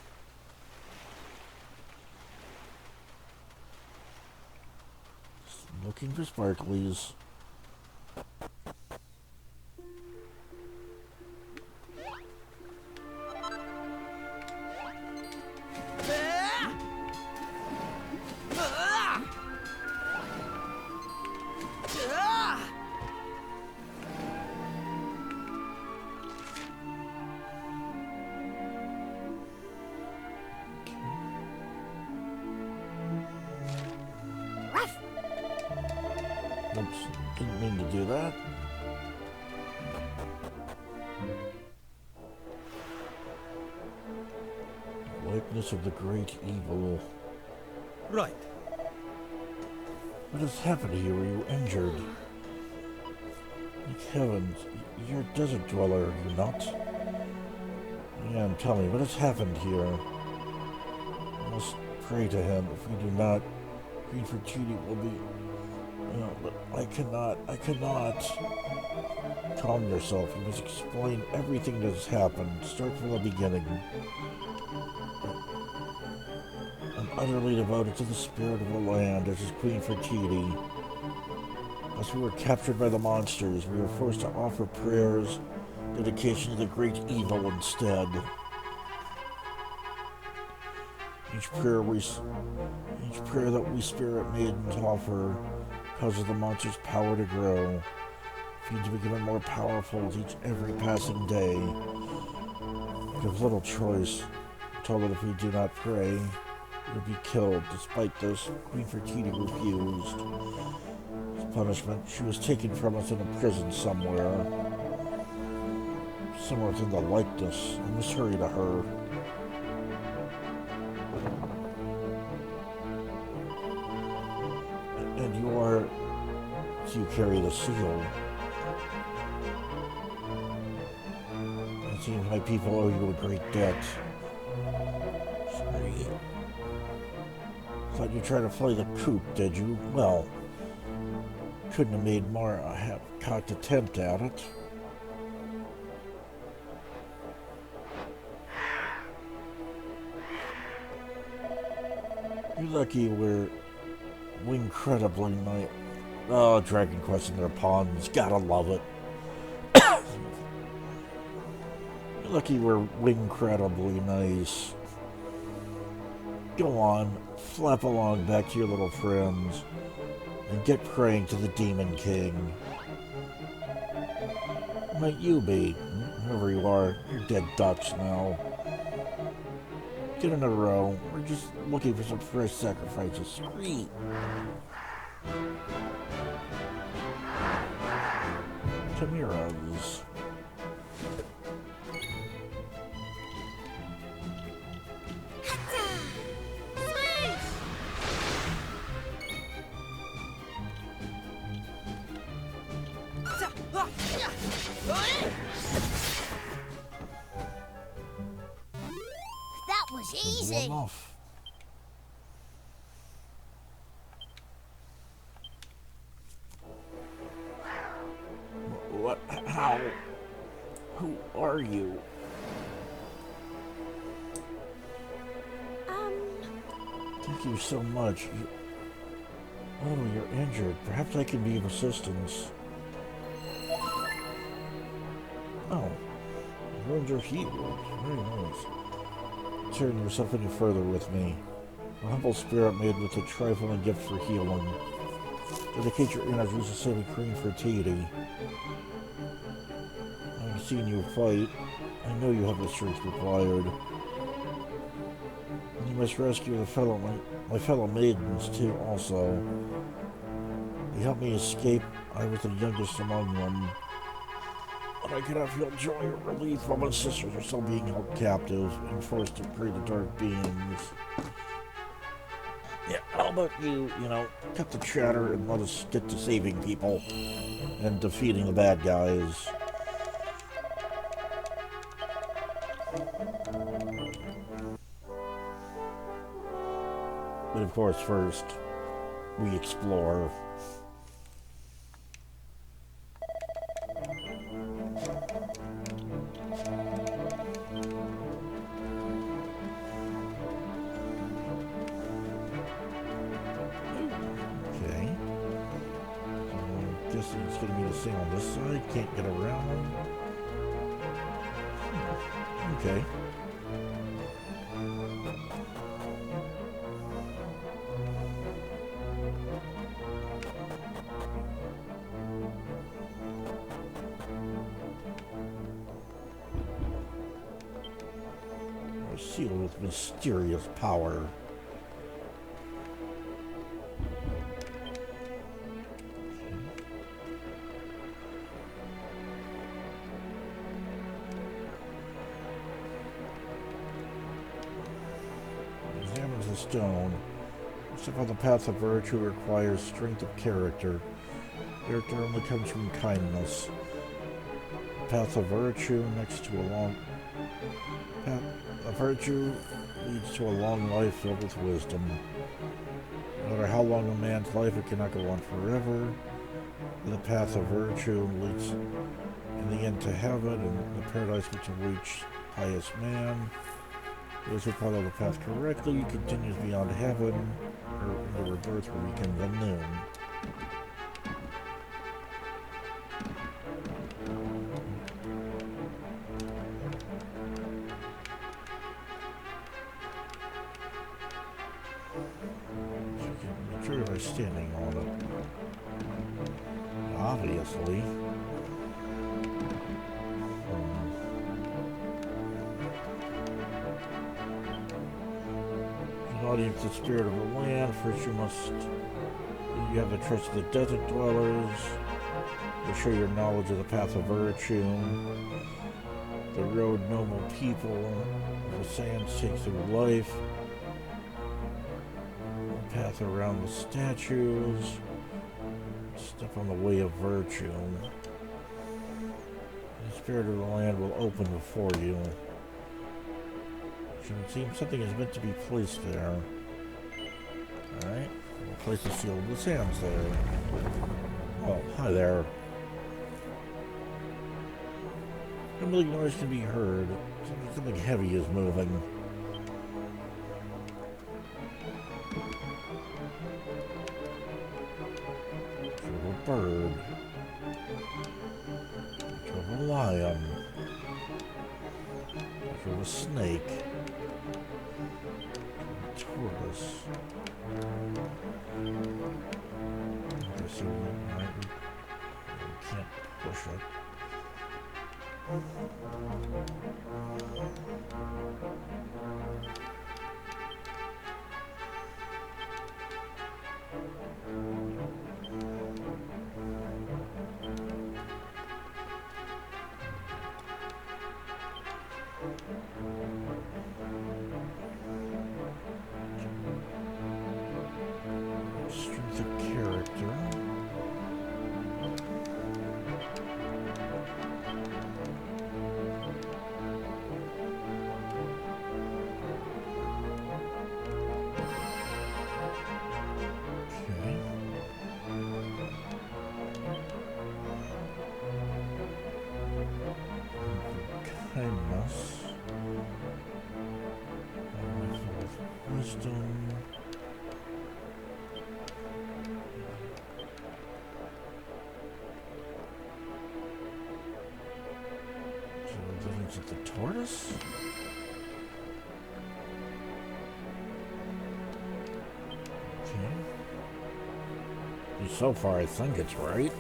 A: Just looking for sparklies. Oops, didn't mean to do that. Likeness of the great evil.
F: Right.
A: What has happened to you? Were you injured? Like heavens, you're a desert dweller, are you not? Yeah, tell me, what has happened here? I must pray to him. If we do not, Queen Fertiti will be... No, but I cannot. Calm yourself. You must explain everything that has happened. Start from the beginning. I'm utterly devoted to the spirit of the land, as is Queen Fertiti. As we were captured by the monsters, we were forced to offer prayers, dedication to the great evil instead. Each prayer that we spirit maidens offer causes the monster's power to grow. Feed to become more powerful with every passing day. We have little choice. We're told that if we do not pray, we will be killed. Despite this, Queen Fertiti refused. As punishment, she was taken from us in a prison somewhere. Somewhere within the likeness. I must hurry to her. And you are... So you carry the seal. It seems my people owe you a great debt. Sorry. Thought you tried to play the coup, did you? Well, couldn't have made more a half-cocked attempt at it. You're lucky we're incredibly nice. Oh, Dragon Quest and their pawns. Gotta love it. You're lucky we're incredibly nice. Go on, flap along back to your little friends, and get praying to the Demon King. Might you be? Whoever you are, you're dead Dutch now. Get in a row. We're just looking for some fresh sacrifices. Scream. Chimera's.
D: That was easy.
A: Enough. What? How? Who are you? Thank you so much. Oh, you're injured. Perhaps I can be of assistance. Oh. Wounds are healed. Very nice. Turn yourself any further with me. A humble spirit made with a trifling gift for healing. Dedicate your energies to saving Queen Fertiti. I've seen you fight. I know you have the strength required. You must rescue my fellow maidens too, also. They helped me escape. I was the youngest among them. But I cannot feel joy or relief while my sisters are still being held captive and forced to pray to dark beings. Yeah, how about you cut the chatter and let us get to saving people and defeating the bad guys. But of course, first, we explore. Okay. So I'm guessing it's going to be the same on this side. Can't get around. Okay. Sealed with mysterious power. stone. Step on the path of virtue requires strength of character. Character only comes from kindness. The path of virtue leads to a long life filled with wisdom. No matter how long a man's life, it cannot go on forever. The path of virtue leads in the end to heaven and the paradise which awaits pious man. Those who follow the path correctly continues beyond heaven, or into rebirth where we can the noon. Make sure you're standing on it. Obviously. Audience the spirit of the land. First you have the trust of the desert dwellers. They show your knowledge of the path of virtue. The road noble people. The sands take through life. The path around the statues. Step on the way of virtue. The spirit of the land will open before you. It seems something is meant to be placed there. Alright. We'll place the seal of the sands there. Oh, hi there. Rumbling noise can be heard. Something heavy is moving. Sort of a bird. Sort of a lion. Sort of a snake. Tortoise. Okay, so we can't push it. Strength of character. Okay. Kindness. Wisdom. Is it the tortoise? Okay. So far, I think it's right.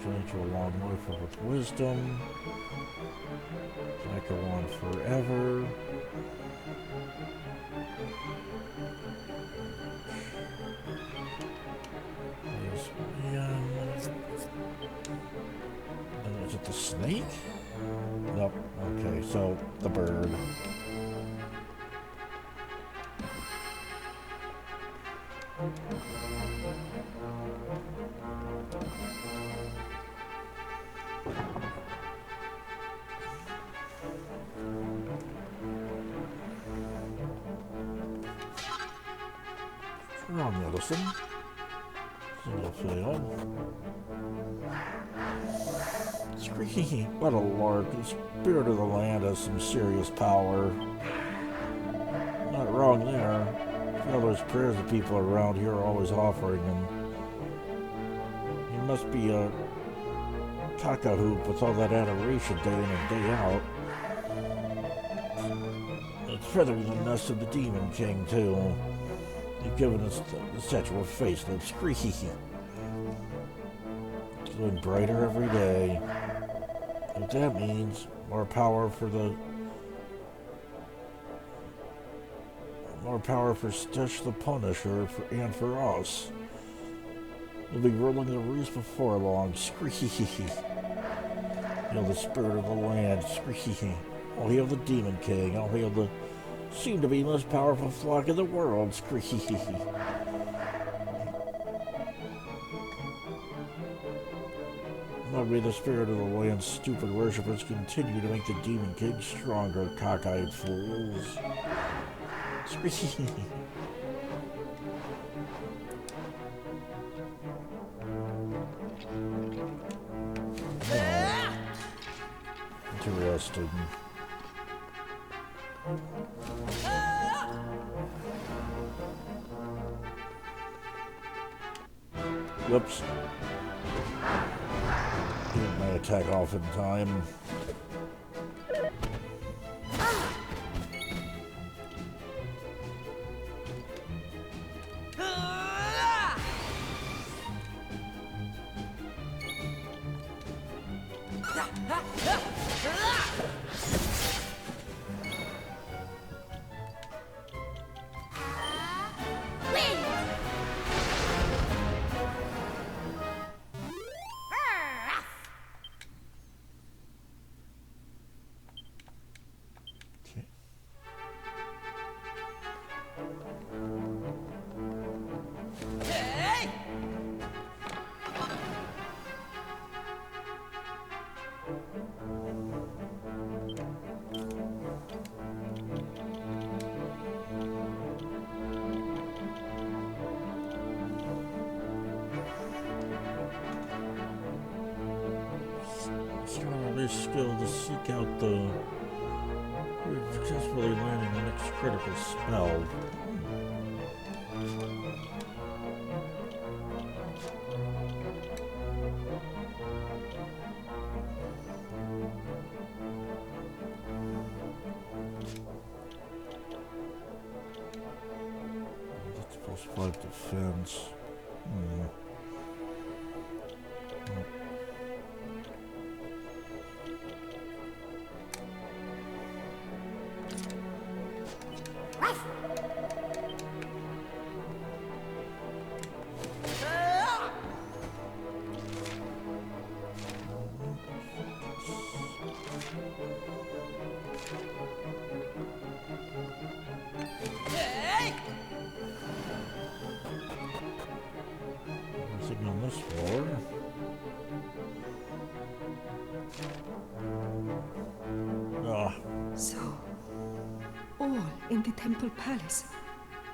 A: Journey to a long life filled with wisdom. Can I go on forever? Yes, man. Is it the snake? Nope. Okay, so the bird. Wrong medicine. Single fail. Scream, what a lark. The spirit of the land has some serious power. Not wrong there. All those prayers the people around here are always offering him. He must be a cock-a-hoop with all that adoration day in and day out. It's feathering the nest of the Demon King, too. You've given us the statue of facelips. It's getting brighter every day. What that means, more power for Stush the Punisher and for us. We'll be rolling the roost before long. Hail the spirit of the land. I'll hail the Demon King. I'll hail the Seem to be the most powerful flock in the world. Lord, may the spirit of the land's stupid worshippers continue to make the Demon King stronger, cockeyed fools. Oh, interesting. Whoops. Get my attack off in time. Skill to seek out the successfully landing the next critical spell. That's +5 defense. Nothing on this floor.
I: So, all in the Temple Palace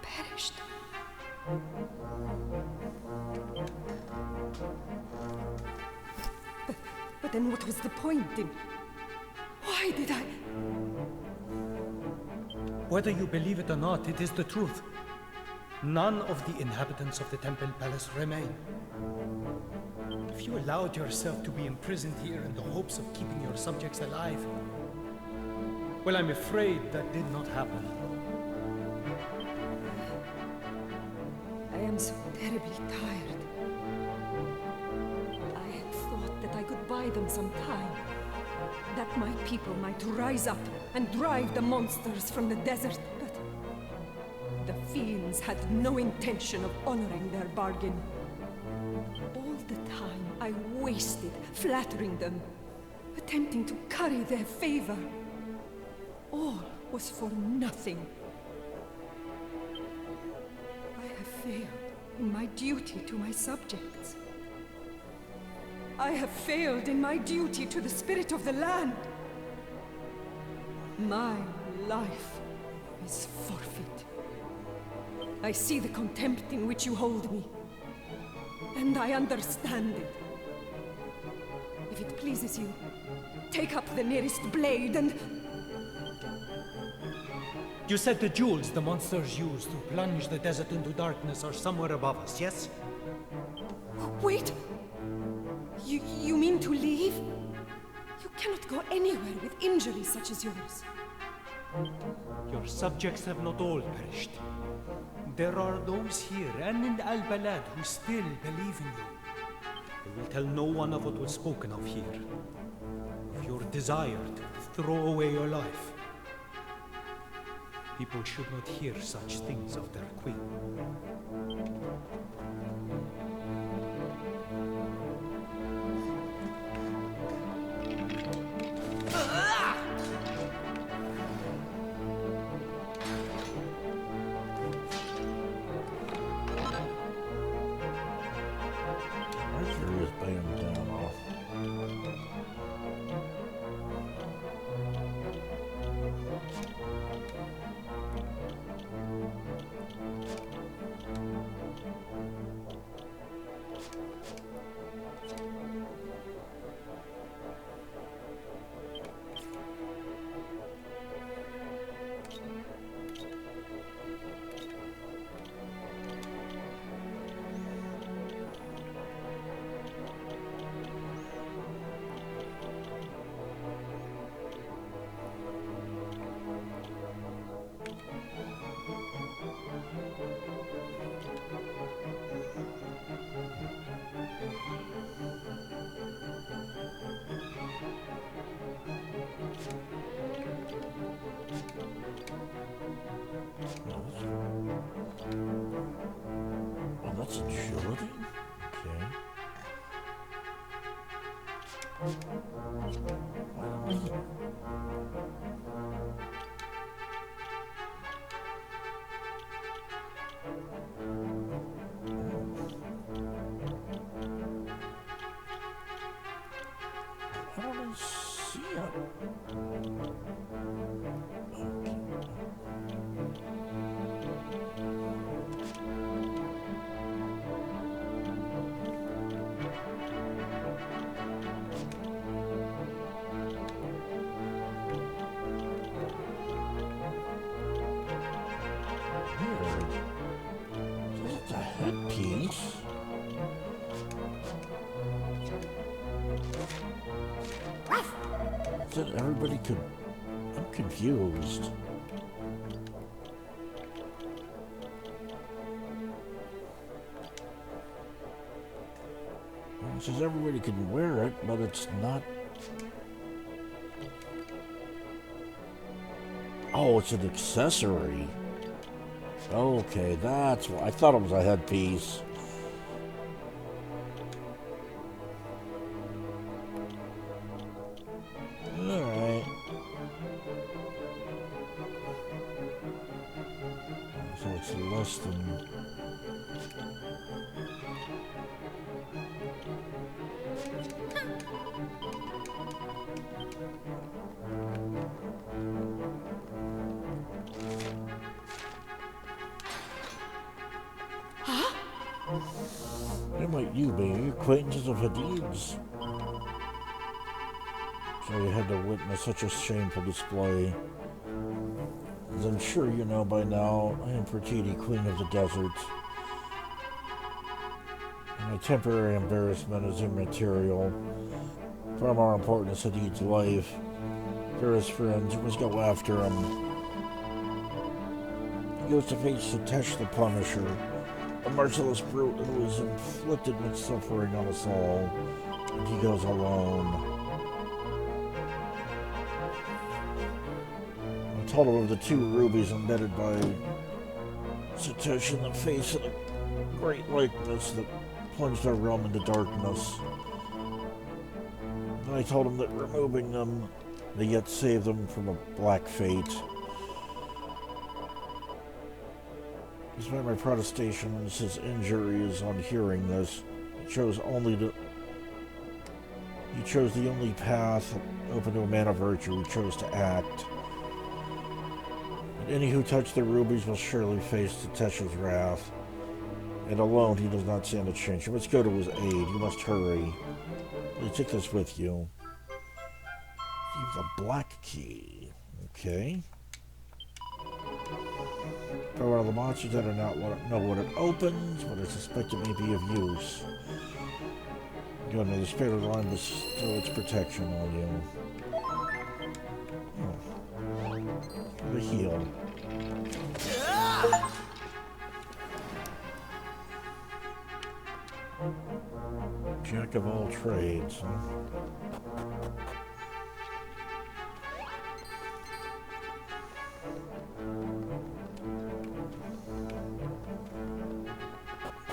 I: perished. But then what was the point in... Why did I...
F: Whether you believe it or not, it is the truth. None of the inhabitants of the Temple Palace remain. If you allowed yourself to be imprisoned here in the hopes of keeping your subjects alive, well, I'm afraid that did not happen.
I: I am so terribly tired. I had thought that I could buy them some time. That my people might rise up and drive the monsters from the desert, but the fiends had no intention of honoring their bargain. All the time I wasted flattering them, attempting to curry their favor. All was for nothing. I have failed in my duty to my subjects. I have failed in my duty to the spirit of the land. My life is forfeit. I see the contempt in which you hold me, and I understand it. If it pleases you, take up the nearest blade and...
F: You said the jewels the monsters used to plunge the desert into darkness are somewhere above us, yes?
I: Wait! You mean to leave? You cannot go anywhere with injuries such as yours.
F: Your subjects have not all perished. There are those here and in Al-Balad who still believe in you. I will tell no one of what was spoken of here. Of your desire to throw away your life. People should not hear such things of their queen.
A: That's agility. Okay. How do I see it? Weird. This is a headpiece. That everybody could. I'm confused. Well, it says everybody can wear it, but it's not. Oh, it's an accessory. Okay, that's why. I thought it was a headpiece. Alright. So it's less than... Who might you be? Acquaintances of Hadid's? So you had to witness such a shameful display. As I'm sure you know by now, I am Fertiti, Queen of the Desert. And my temporary embarrassment is immaterial. Far more important is Hadid's life. For his friends, we must go after him. He goes to face Satesh the Punisher, a merciless brute who has inflicted much suffering on us all. And he goes alone. I told him of the 2 rubies embedded by Satesh in the face of the great likeness that plunged our realm into darkness. And I told him that removing them may yet save them from a black fate. Despite my protestations, his injuries on hearing this, he chose the only path open to a man of virtue. He chose to act. And any who touch the rubies will surely face Satesh's wrath. And alone he does not stand a chance. You must go to his aid. You must hurry. You take this with you. Use a black key. Okay. For one of the monsters that do not know what it opens, but I suspect it may be of use. Good, may the spirit of the line bestow its protection on you. Oh. The heal. Jack of all trades, huh?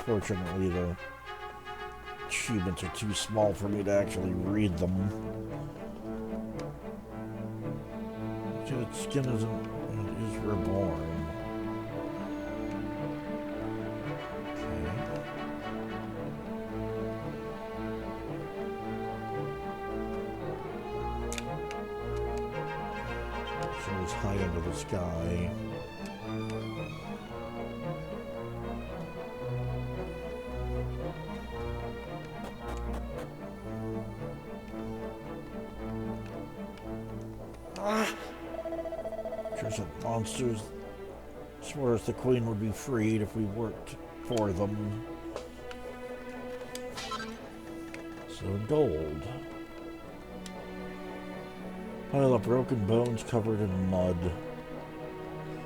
A: Fortunately, the achievements are too small for me to actually read them. Its skin is reborn. Okay. So it's high under the sky. Monsters swears the queen would be freed if we worked for them. So gold. Pile of broken bones covered in mud.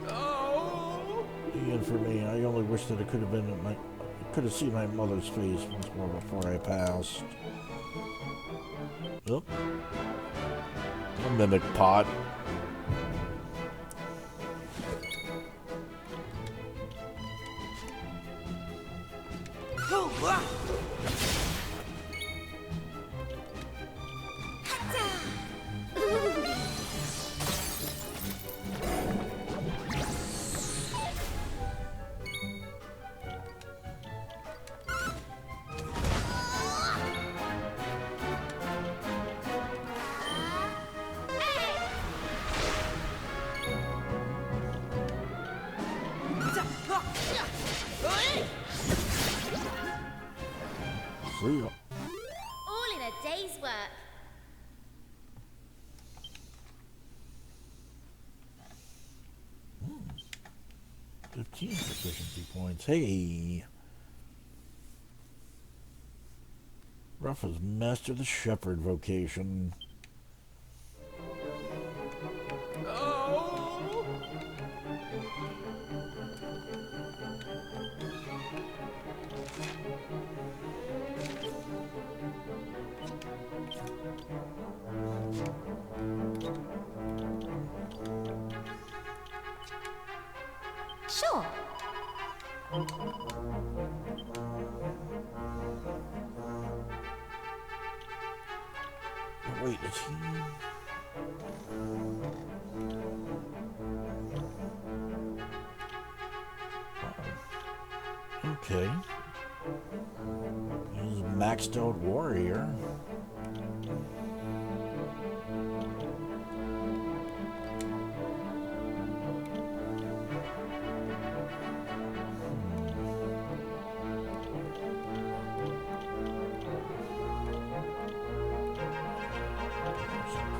B: Oh!
A: And for me, I only wish that it could have seen my mother's face once more before I passed. Oh. A mimic pot. See ya.
D: All in a day's work.
A: 15 proficiency points. Hey. Ruff has mastered the shepherd vocation.
D: Sure.
A: Wait, is he... Okay. He's a maxed out warrior.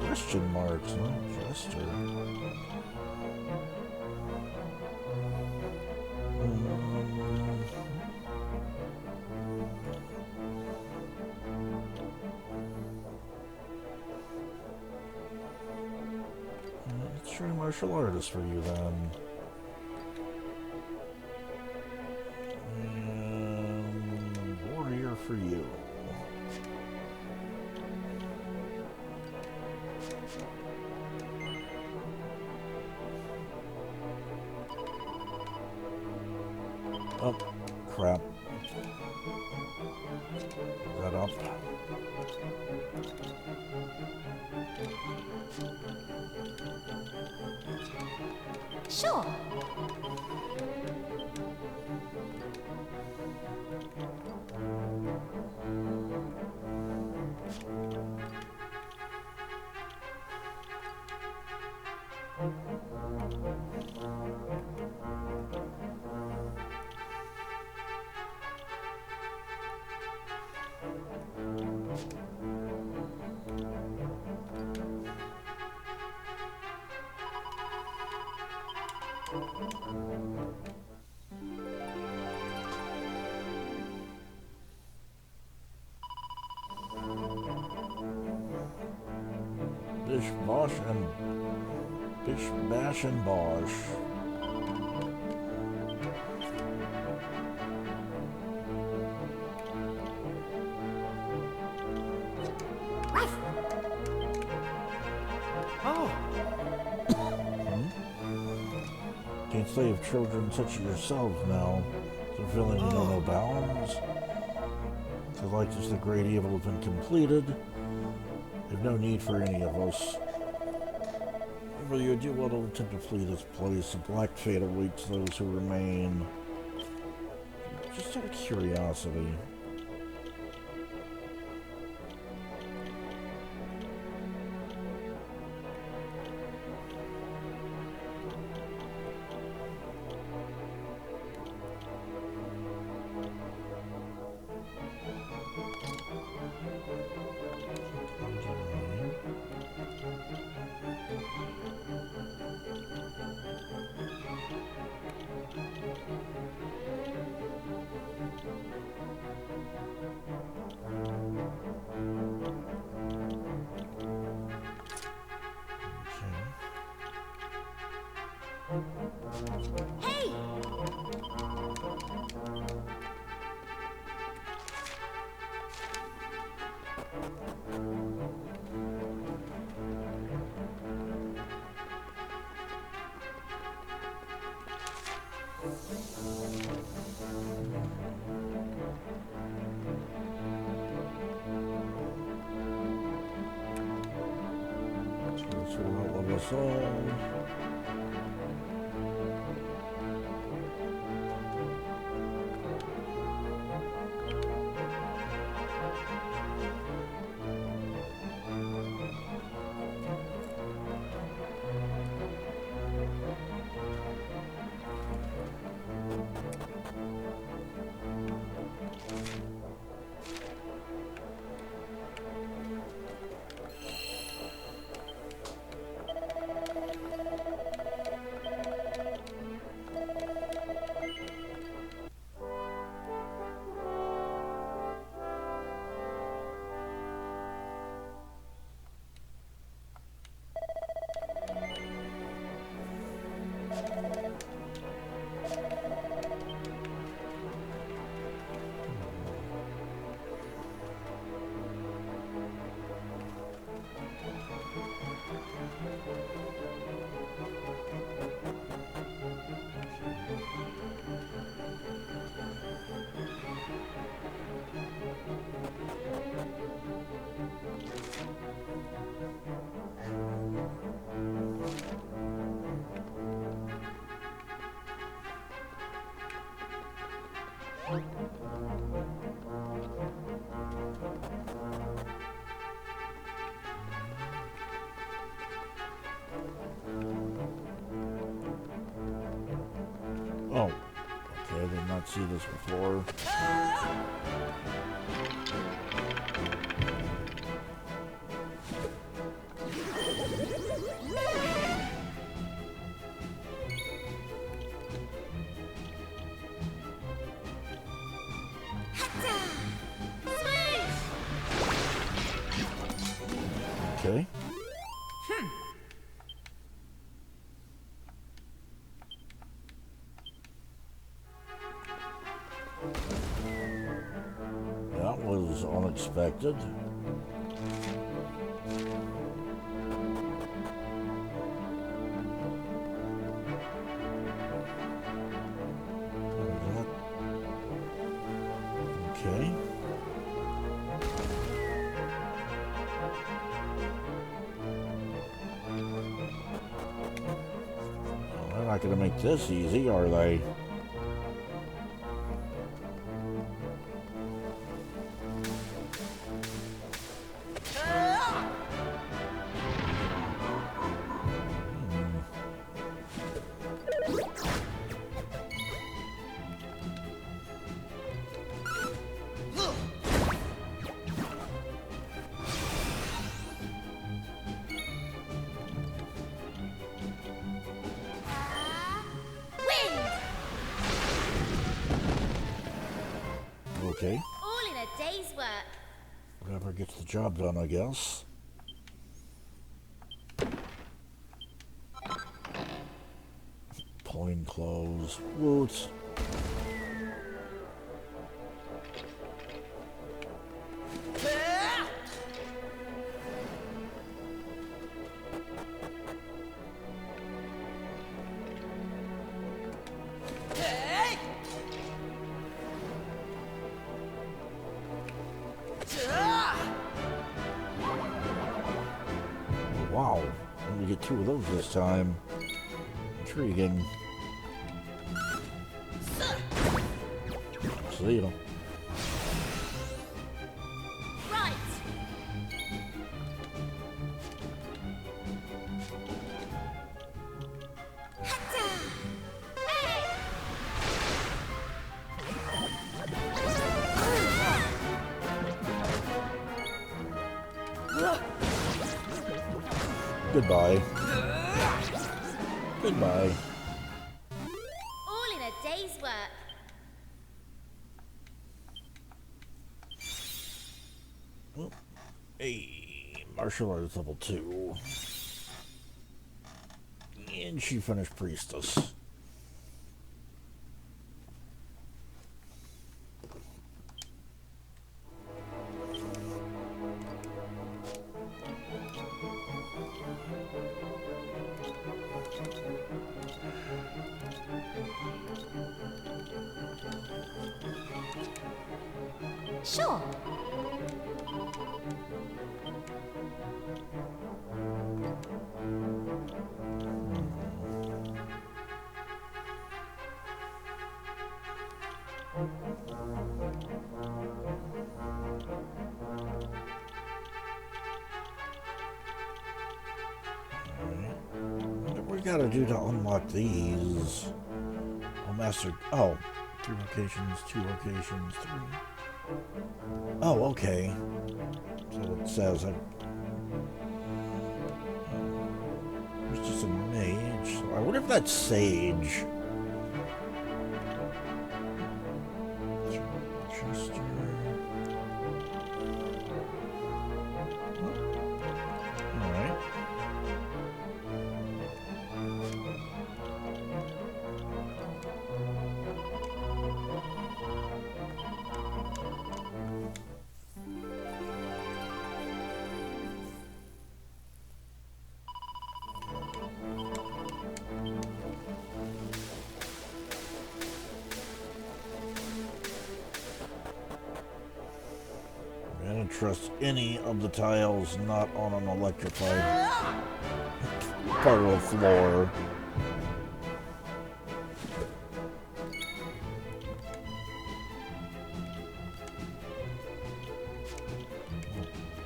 A: Question marks, huh? Jester. Let's try martial artist for you then. And warrior for you. Oh, crap. Is that up?
D: Sure. Bish, Bosh, and Bish, Bash, and Bosh. Can't slave children such as yourselves now. So feeling you know no bounds. So like this the great evil has been completed. There's no need for any of us. Whether you do well to attempt to flee this place, a black fate awaits those who remain. Just out of curiosity.
A: show us all. Oh, okay, I did not see this before. Okay. That was unexpected. Okay. Well, they're not going to make this easy, are they? Okay.
J: All in a day's work.
A: Whatever gets the job done, I guess. Plain clothes. Woots. Wow, I'm gonna get two of those this time. Intriguing. See ya.
J: Right.
A: Goodbye. Goodbye.
J: All in a day's work.
A: Well, hey, martial arts level 2. And she finished priestess.
J: Sure.
A: What do we gotta do to unlock these? Oh, master. Oh, 3 locations, 2 locations, 3. Oh, okay. So it says it's just a mage. I wonder if that's sage. Chester. All right. I don't trust any of the tiles not on an electrified part of the floor.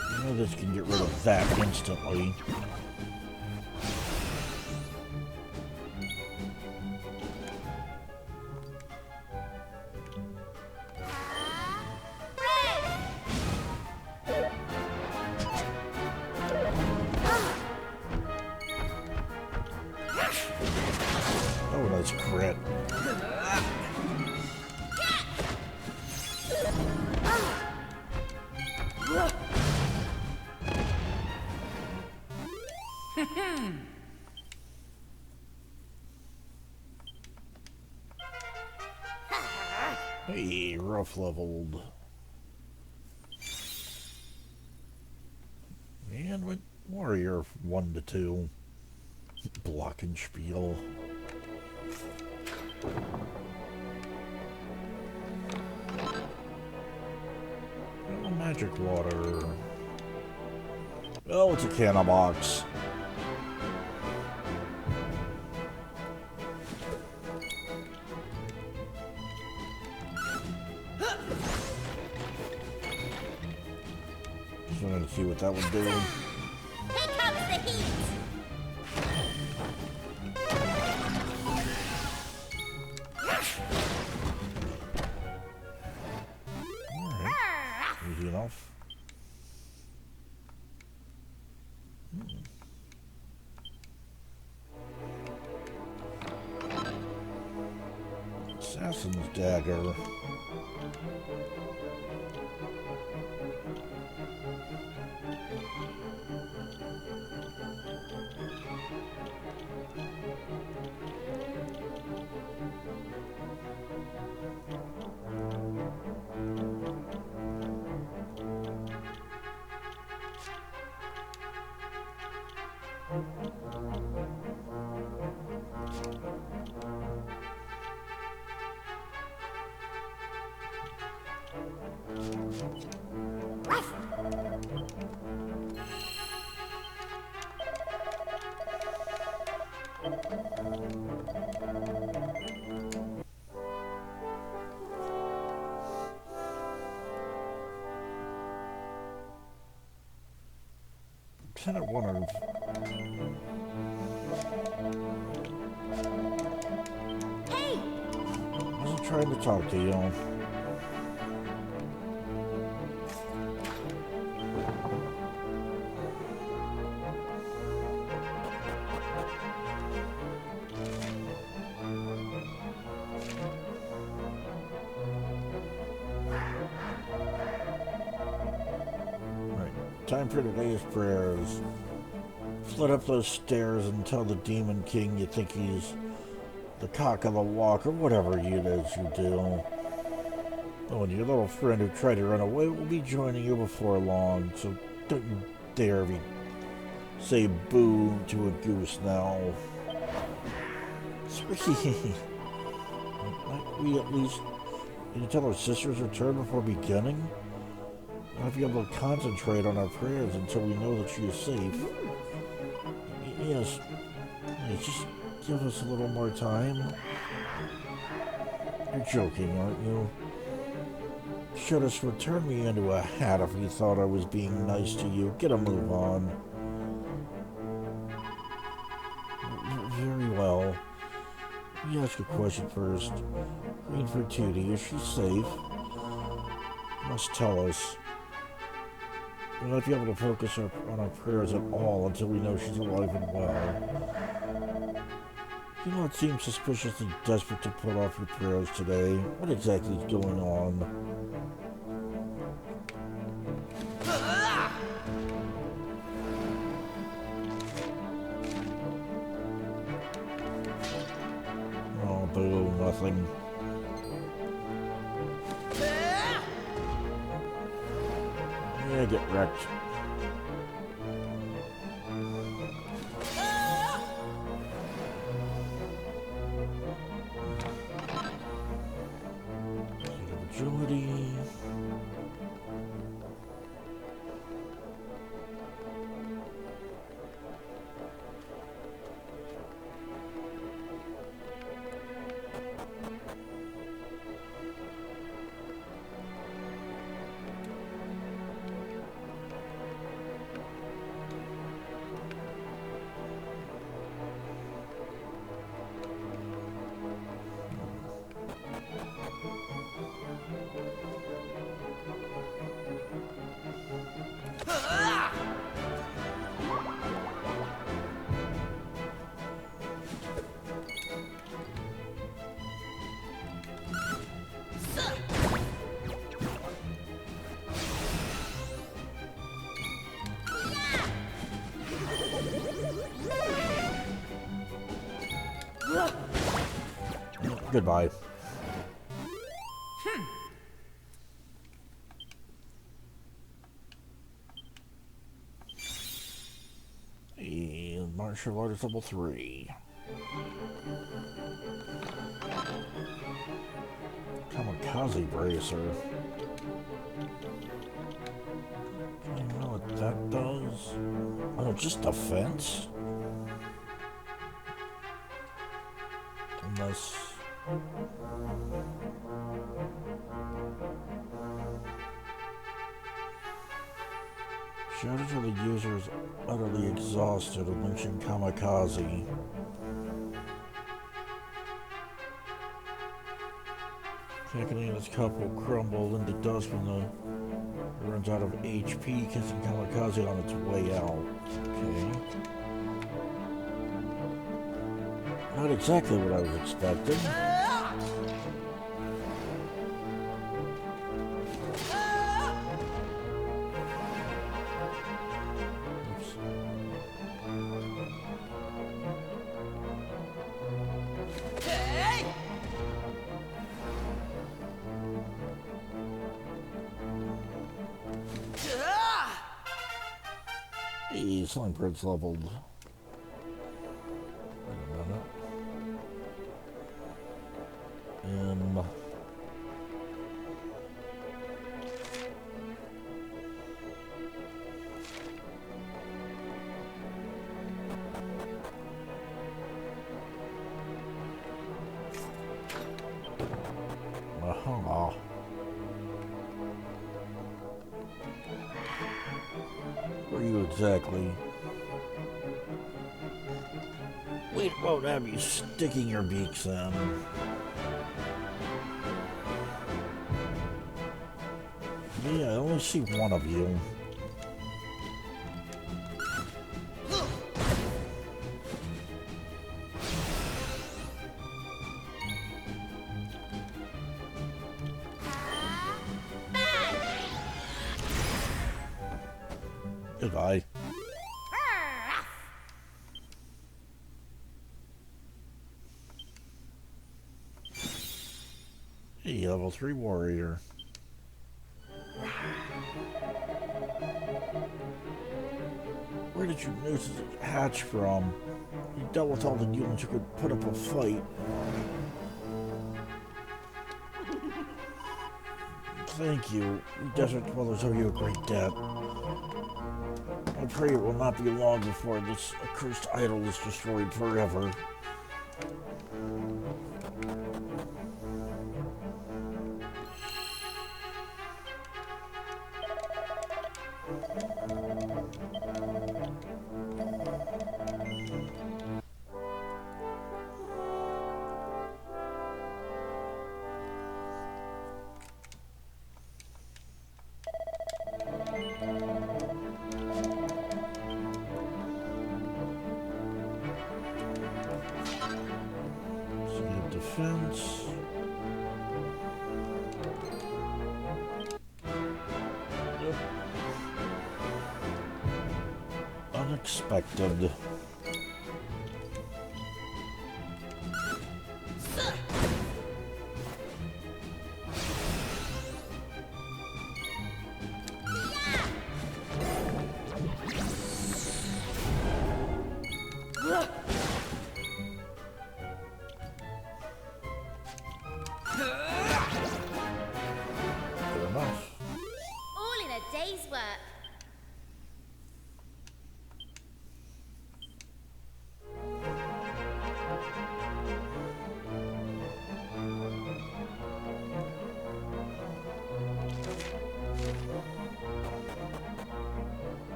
A: I know this can get rid of that instantly. Oh, that's crit. Hey, rough leveled. And with warrior 1 to 2. Glockenspiel. Oh, magic water. Oh, it's a cannon box. Just wanted to see what that would do.
J: Here comes the heat.
A: Alright. Easy enough. Assassin's dagger. Lieutenant Warner.
J: Hey!
A: I wasn't trying to talk to you. Time for today's prayers. Flit up those stairs and tell the Demon King you think he's the cock of the walk or whatever it is you do. Oh, and your little friend who tried to run away will be joining you before long, so don't you dare say boo to a goose now. Sweet. Might we at least need to tell our sister's return before beginning? I'll be able to concentrate on our prayers until we know that she is safe. Yes, just give us a little more time. You're joking, aren't you? Should have returned me into a hat if you thought I was being nice to you. Get a move on. Very well. Let me ask you a question first. Queen Fortuny, is she safe? You must tell us. We'll not be able to focus on our prayers at all until we know she's alive and well. You do not seem suspiciously desperate to put off your prayers today. What exactly is going on? Oh, boo, nothing. Yeah, get wrecked. Agility. Goodbye. And martial arts level 3. Kamikaze bracer. Do you know what that does? Oh, just defense? Unless... Shout until the user is utterly exhausted, unleashing Kamikaze. Kakanina's cup will crumble into dust when it runs out of HP, kissing Kamikaze on its way out. Okay. Not exactly what I was expecting. Hey, Slimebird's leveled. Wait a minute. Aha. Where are you exactly? We won't have you sticking your beaks in. Yeah, I only see one of you. Goodbye. Hey, level 3 warrior. Where did you notice it hatch from? You dealt with all the humans who could put up a fight. Thank you. We Desert Dwellers owe you a great debt. I pray it will not be long before this accursed idol is destroyed forever. expected. Good enough.
J: All in a day's work.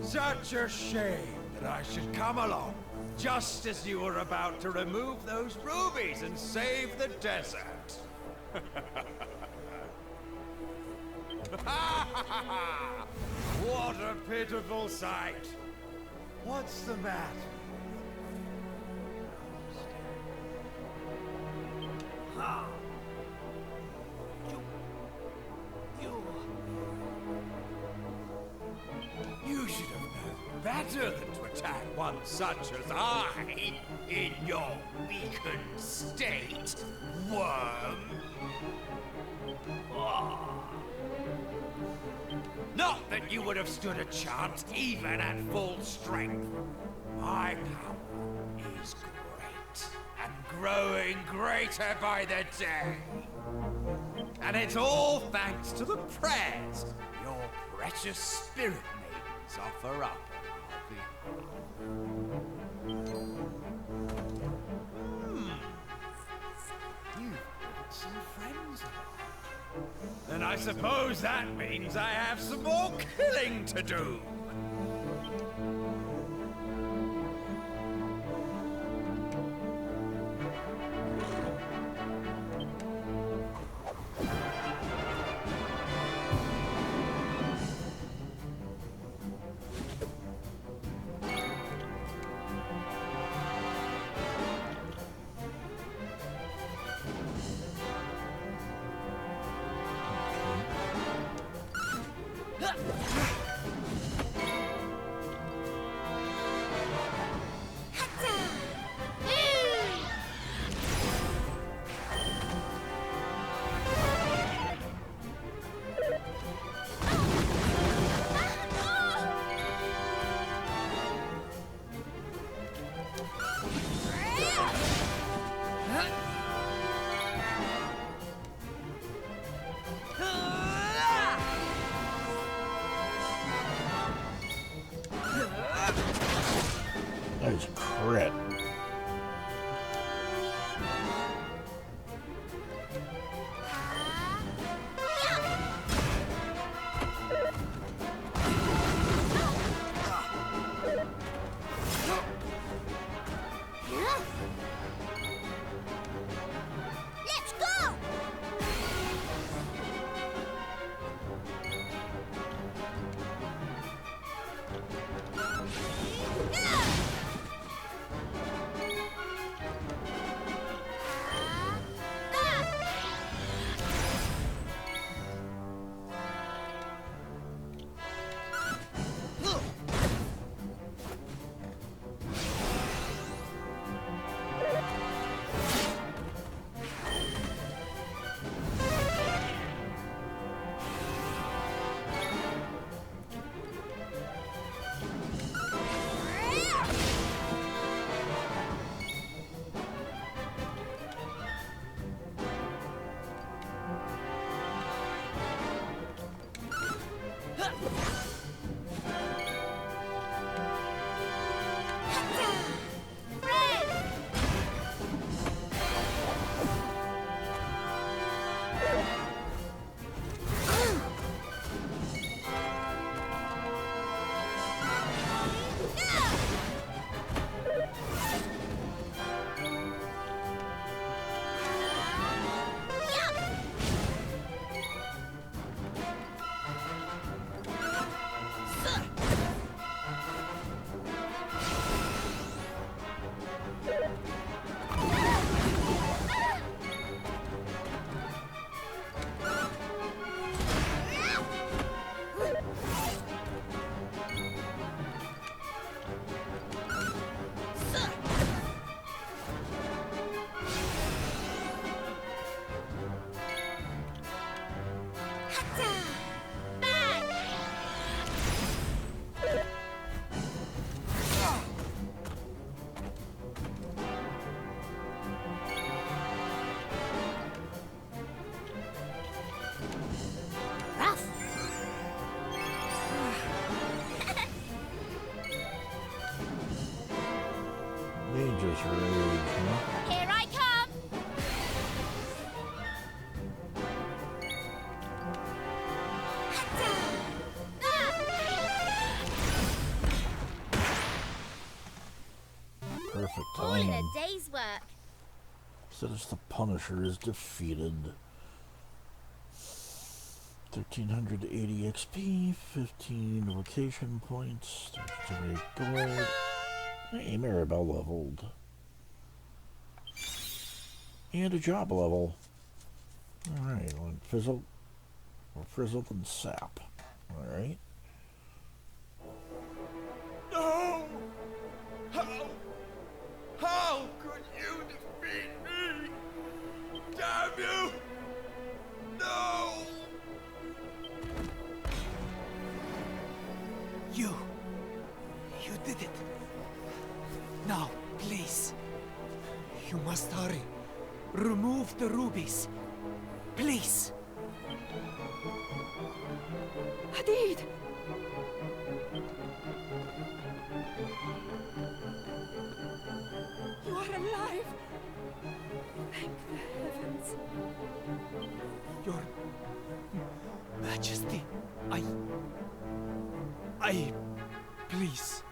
K: Such a shame that I should come along just as you were about to remove those rubies and save the desert. What a pitiful sight. What's the matter? You should have known better than to attack one such as I in your weakened state, worm. Not that you would have stood a chance even at full strength. My power is great and growing greater by the day. And it's all thanks to the prayers your precious spirit maidens offer up on our behalf. You've got some friends along. Then I suppose that means I have some more killing to do.
A: Nice crit.
J: Let's go! day's work.
A: Since the Punisher is defeated. 1380 XP, 15 vocation points, 38 gold. Hey, Maribel leveled. And a job level. Alright, fizzle, or frizzle and sap. Alright.
B: No! How could you defeat me? Damn you! No!
L: You did it. Now, please. You must hurry. Remove the rubies. Please.
I: Hadid! You are alive! Thank the heavens.
L: Your Majesty, please,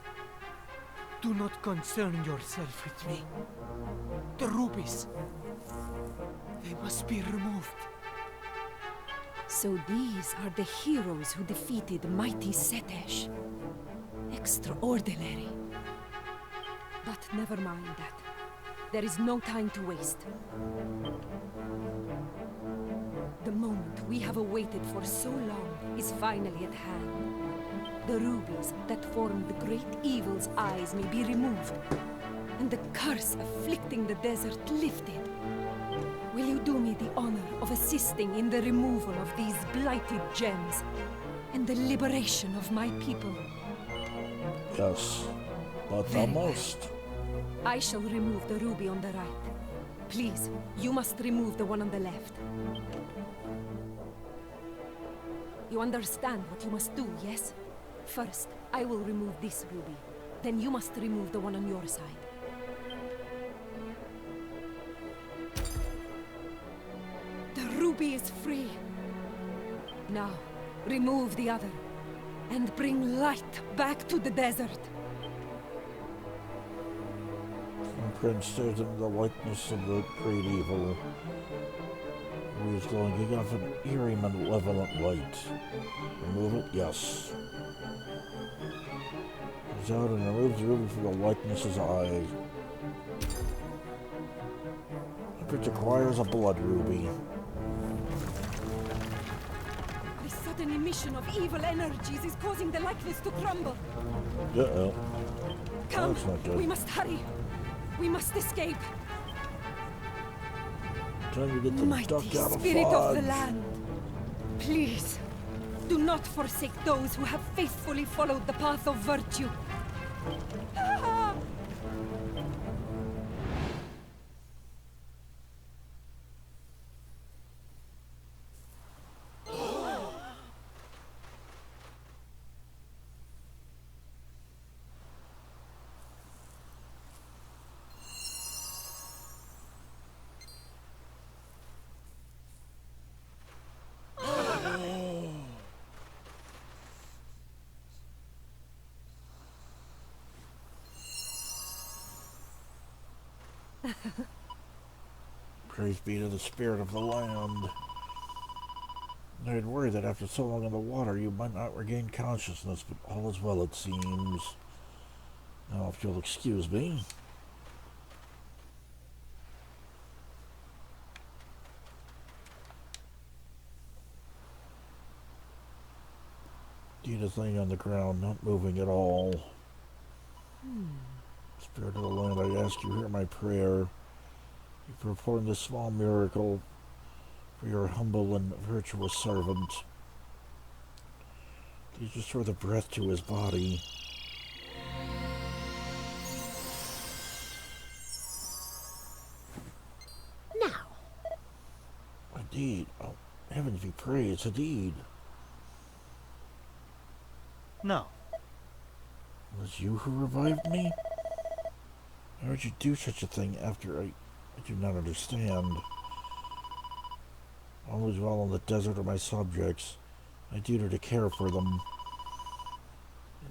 L: do not concern yourself with me. The rubies, they must be removed.
I: So these are the heroes who defeated mighty Setesh. Extraordinary. But never mind that. There is no time to waste. The moment we have awaited for so long is finally at hand. The rubies that form the great evil's eyes may be removed, and the curse afflicting the desert lifted. Will you do me the honor of assisting in the removal of these blighted gems and the liberation of my people?
A: Yes, but
I: Very
A: almost.
I: well. I shall remove the ruby on the right. Please, you must remove the one on the left. You understand what you must do, yes? First, I will remove this ruby. Then you must remove the one on your side. The ruby is free. Now, remove the other, and bring light back to the desert.
A: And Prince stares into the likeness of the great evil, who is glowing off an eerie malevolent light. Remove it? Yes. Comes out and removes the ruby from the likeness's eyes. If it requires a blood ruby.
I: The sudden emission of evil energies is causing the likeness to crumble.
A: Uh-oh.
I: Come,
A: That's not good.
I: we must hurry. We must escape.
A: Time to get the
I: Mighty
A: duck out of
I: spirit of the
A: Fudge.
I: land, please, do not forsake those who have faithfully followed the path of virtue. Ah!
A: Praise be to the spirit of the land. I'd worry that after so long in the water you might not regain consciousness, but all is well, it seems. Now, if you'll excuse me. Dita's laying on the ground, not moving at all. Spirit of the land, I ask you, hear my prayer. You perform this small miracle for your humble and virtuous servant. Please restore the breath to his body.
H: Now,
A: Indeed. Oh, heavens be praised, indeed.
F: No.
A: Was you who revived me? Why would you do such a thing after I do not understand? All is well in the desert are my subjects. My duty to care for them.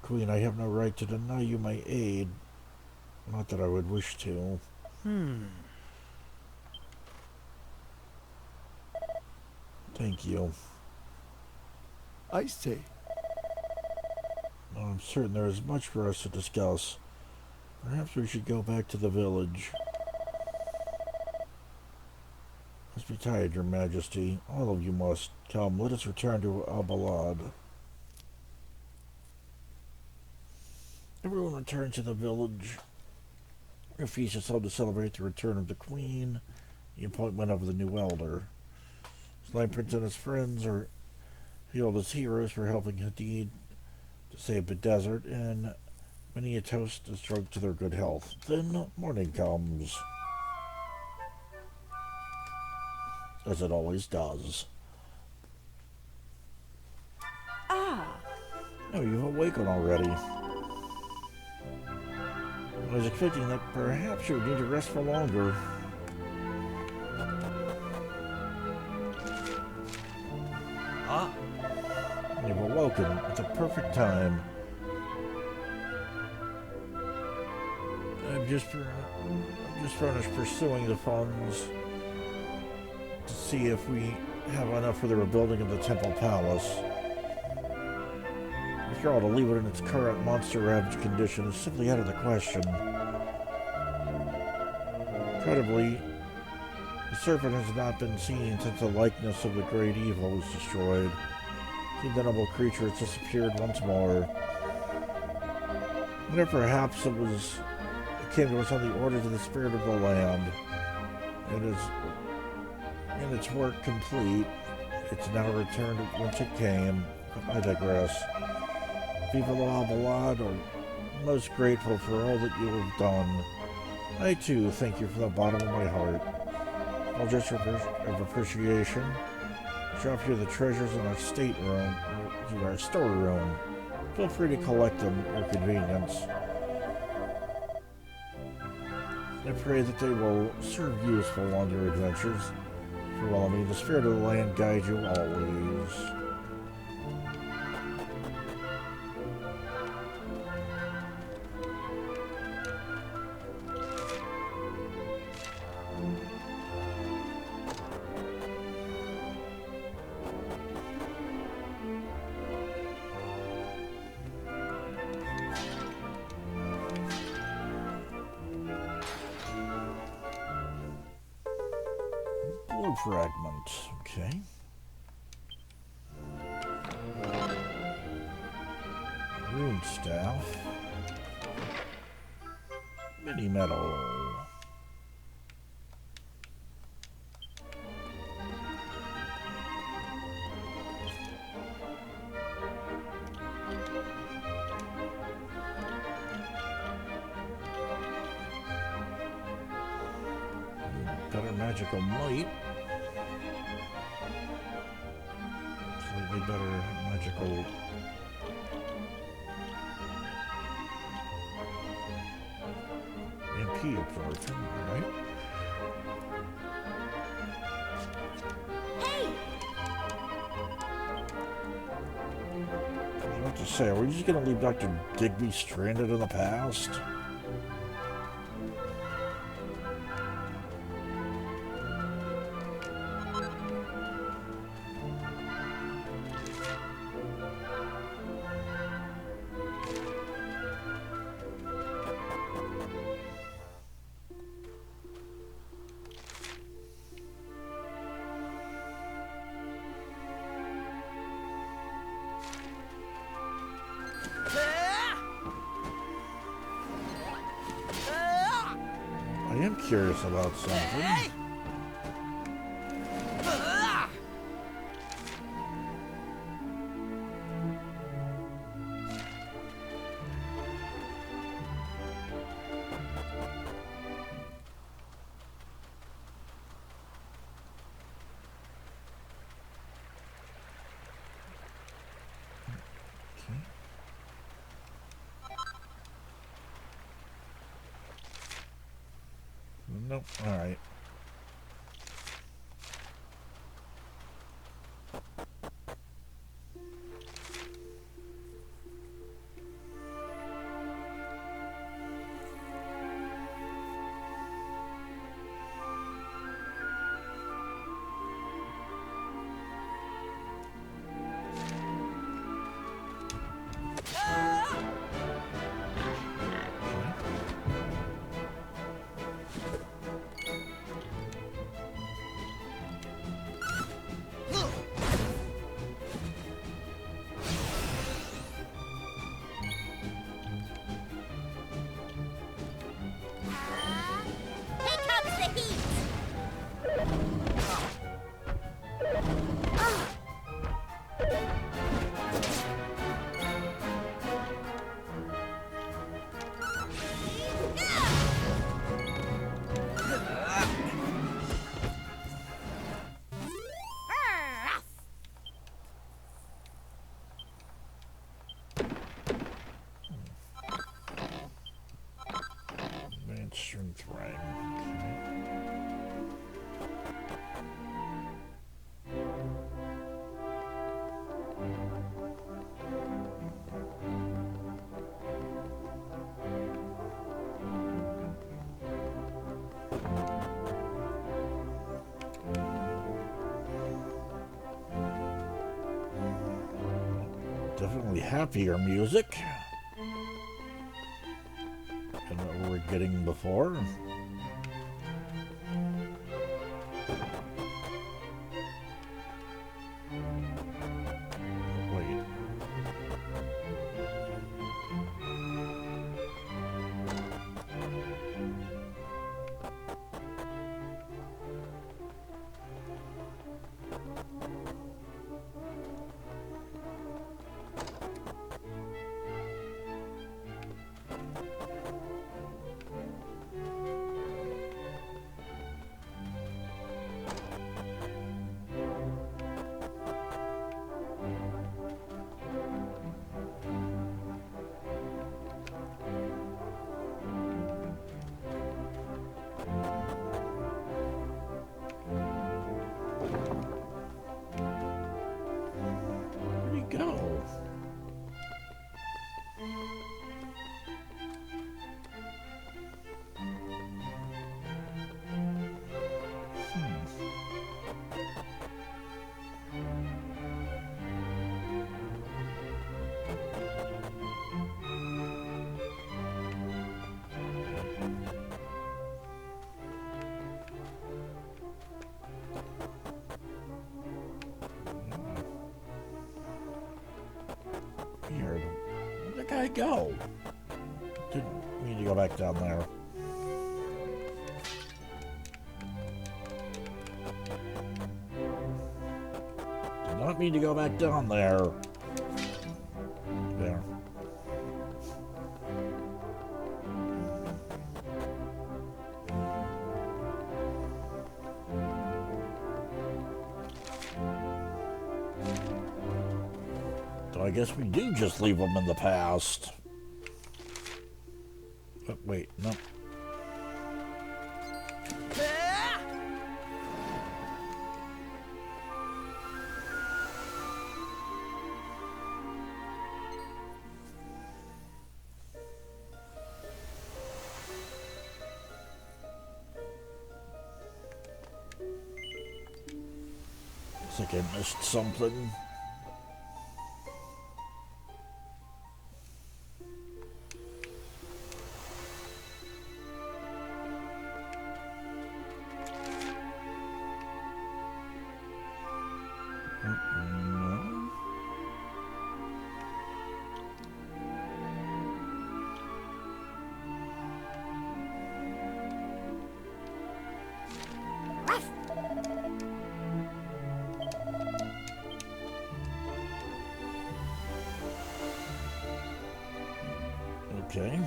A: Queen, I have no right to deny you my aid. Not that I would wish to. Thank you.
B: I say,
A: I'm certain there is much for us to discuss. Perhaps we should go back to the village. Must be tired, Your Majesty. All of you must. Come, let us return to Albalad. Everyone returned to the village. A feast is held to celebrate the return of the Queen, the appointment of the new elder. Slime Prince and his friends are hailed as heroes for helping Hadid to save the desert, and many a toast is drunk to their good health. Then morning comes, as it always does.
I: Ah!
A: Oh, you've awakened already. I was expecting that perhaps you would need to rest for longer.
B: ah,
A: You've awoken at the perfect time. I've just finished pursuing the funds to see if we have enough for the rebuilding of the Temple Palace. After all, to leave it in its current monster-ravaged condition is simply out of the question. Incredibly, the serpent has not been seen since the likeness of the great evil was destroyed. The venerable creature has disappeared once more. Wonder perhaps it came to us on the orders of the spirit of the land. It is, in its work complete, it's now returned whence it came. But I digress. People of Albalad are most grateful for all that you have done. I too thank you from the bottom of my heart. All gestures of appreciation. Drop here the treasures in our stateroom, in our storeroom. Feel free to collect them at your convenience. I pray that they will serve you useful on your adventures. For may the spirit of the land guide you always. Blue fragment, okay. Rune staff. Mini metal. Better magical might. Slightly better magical. MP absorption, alright.
J: Hey!
A: I was about to say, are we just gonna leave Dr. Digby stranded in the past? I am curious about something. Nope, alright. Definitely happier music than what we were getting before. Wait. Where'd he go? Weird. Where'd the guy go? Didn't mean to go back down there. Did not mean to go back down there. There. So I guess we do just leave them in the past. But wait, no. Looks like I missed something. No. Okay.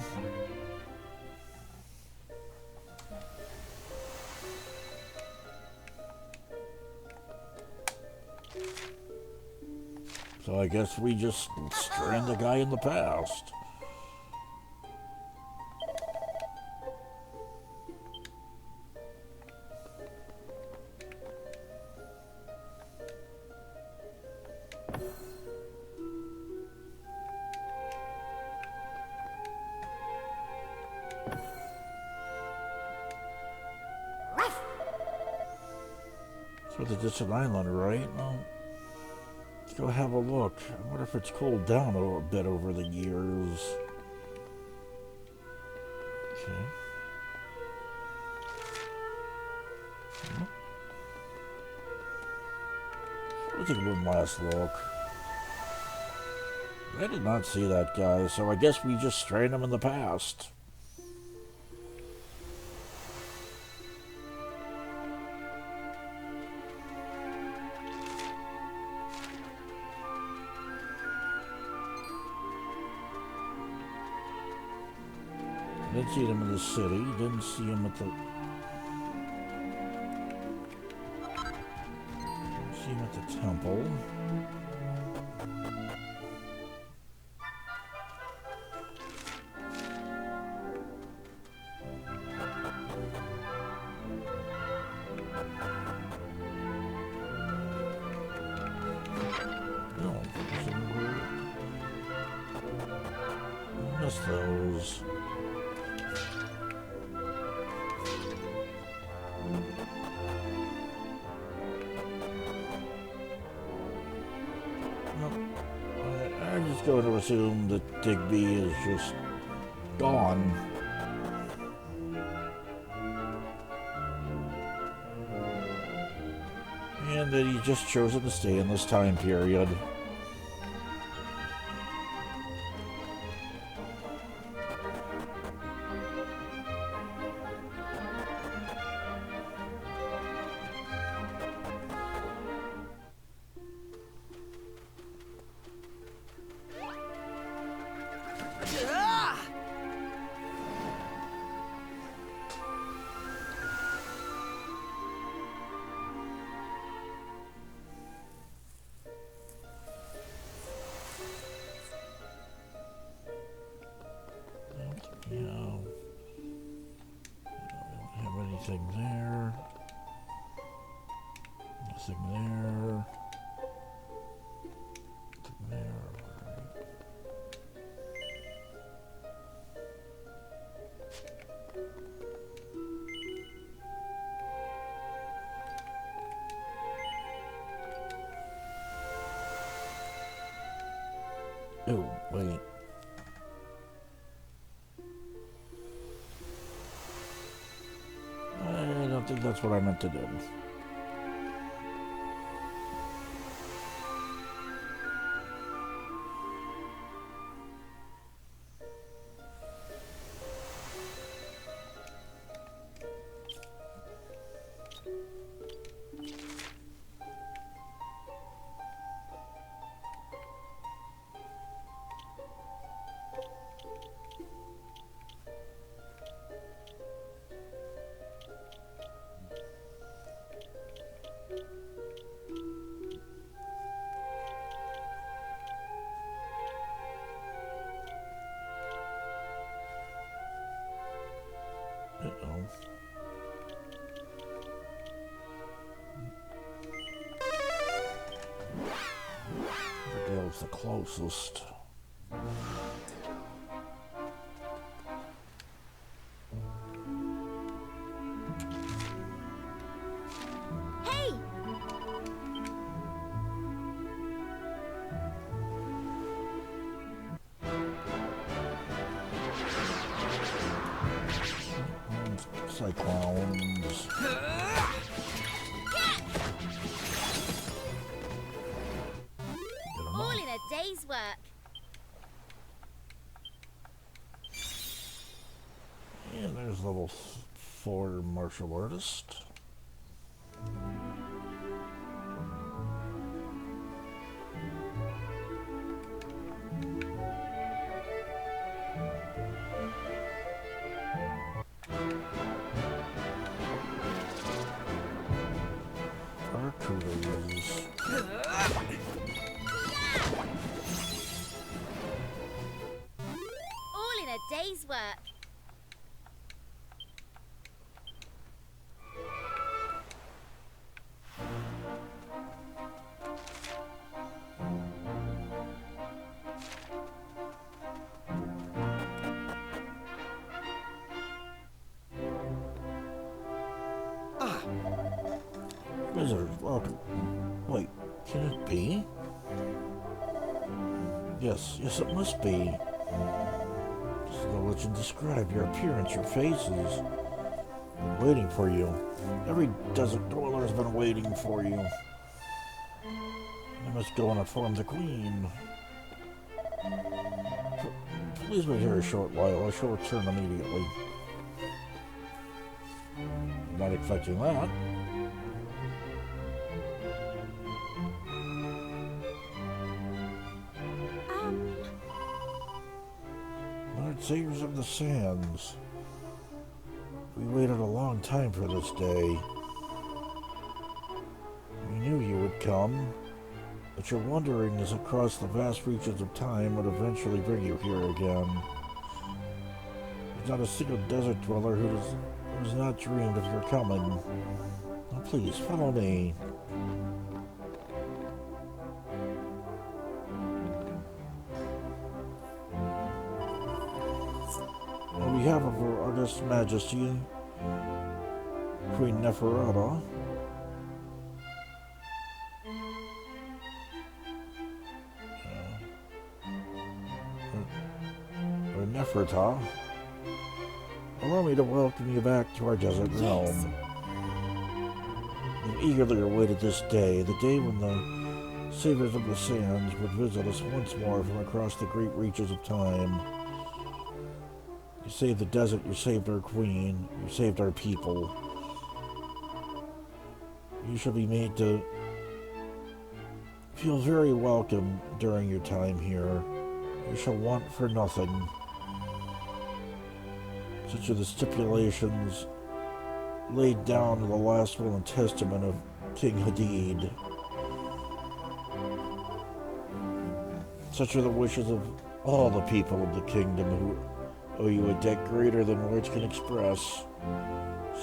A: So I guess we just strand the guy in the past. So the distant island, right? Well, let's go have a look. I wonder if it's cooled down a little bit over the years. Okay. We'll take one last look. I did not see that guy, so I guess we just strand him in the past. Didn't see him in the city. Didn't see him at the. Didn't see him at the temple. No, missed those. I'm just going to assume that Digby is just gone. And that he's just chosen to stay in this time period. Nothing there. Nothing there. Nothing there. Oh, wait. I don't think that's what I meant to do. The closest.
J: Hey!
A: Cyclones.
J: All in a day's work.
A: And there's level 4 martial artist. Arcuders.
J: All in a day's work.
A: Wizard, welcome. Wait, can it be? Yes, it must be. Just the legend described your appearance, your faces. Waiting for you. Every desert dweller has been waiting for you. I must go and inform the queen. Please wait here a short while. I shall return immediately. Not expecting that. Lord Saviors of the Sands. We waited a long time for this day. We knew you would come, but your wanderings across the vast reaches of time would eventually bring you here again. There's not a single desert dweller who has not dreamed of your coming. Now please, follow me. On behalf of Her August Majesty, Queen Neferata, Neferta, allow me to welcome you back to our desert realm. We've eagerly awaited this day, the day when the Saviors of the Sands would visit us once more from across the great reaches of time. You saved the desert, you saved our queen, you saved our people. You shall be made to feel very welcome during your time here. You shall want for nothing. Such are the stipulations laid down in the last will and testament of King Hadid. Such are the wishes of all the people of the kingdom who owe you a debt greater than words can express.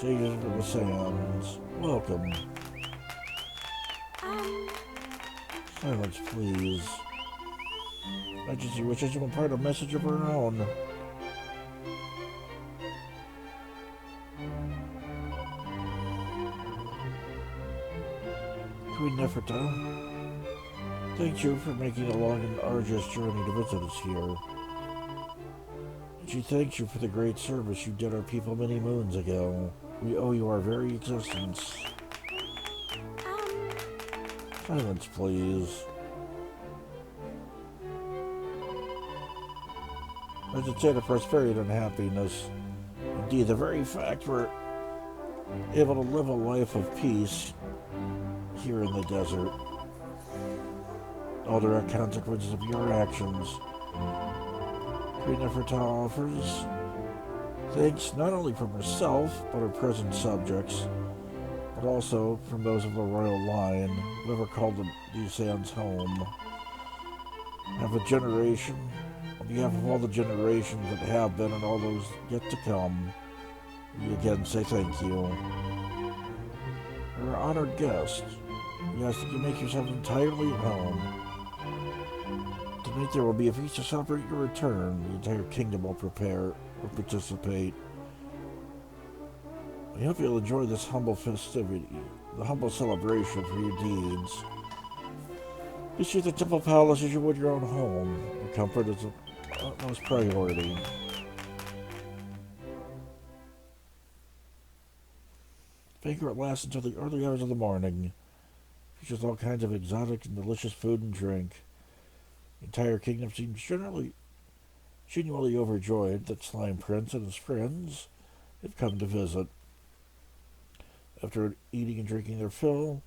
A: Saviors of the Sands, welcome. Silence, please. Majesty wishes to impart a message of her own. Queen Neferta, thank you for making a long and arduous journey to visit us here. She thanks you for the great service you did our people many moons ago. We owe you our very existence. Silence, please. As a state of prosperity and happiness, indeed, the very fact we're able to live a life of peace here in the desert, all direct consequences of your actions, Queen Neferta offers thanks not only from herself, but her present subjects, but also from those of the royal line who ever called these sands home. On behalf of all the generations that have been and all those yet to come, we again say thank you. Our honored guest, we ask that you make yourself entirely at home. Tonight there will be a feast to celebrate your return. The entire kingdom will participate. We hope you'll enjoy this humble festivity, the humble celebration for your deeds. You see the temple palace as you would your own home. Your comfort is of utmost priority. The banquet lasts until the early hours of the morning. Features all kinds of exotic and delicious food and drink. The entire kingdom seems genuinely overjoyed that Slime Prince and his friends have come to visit. After eating and drinking their fill,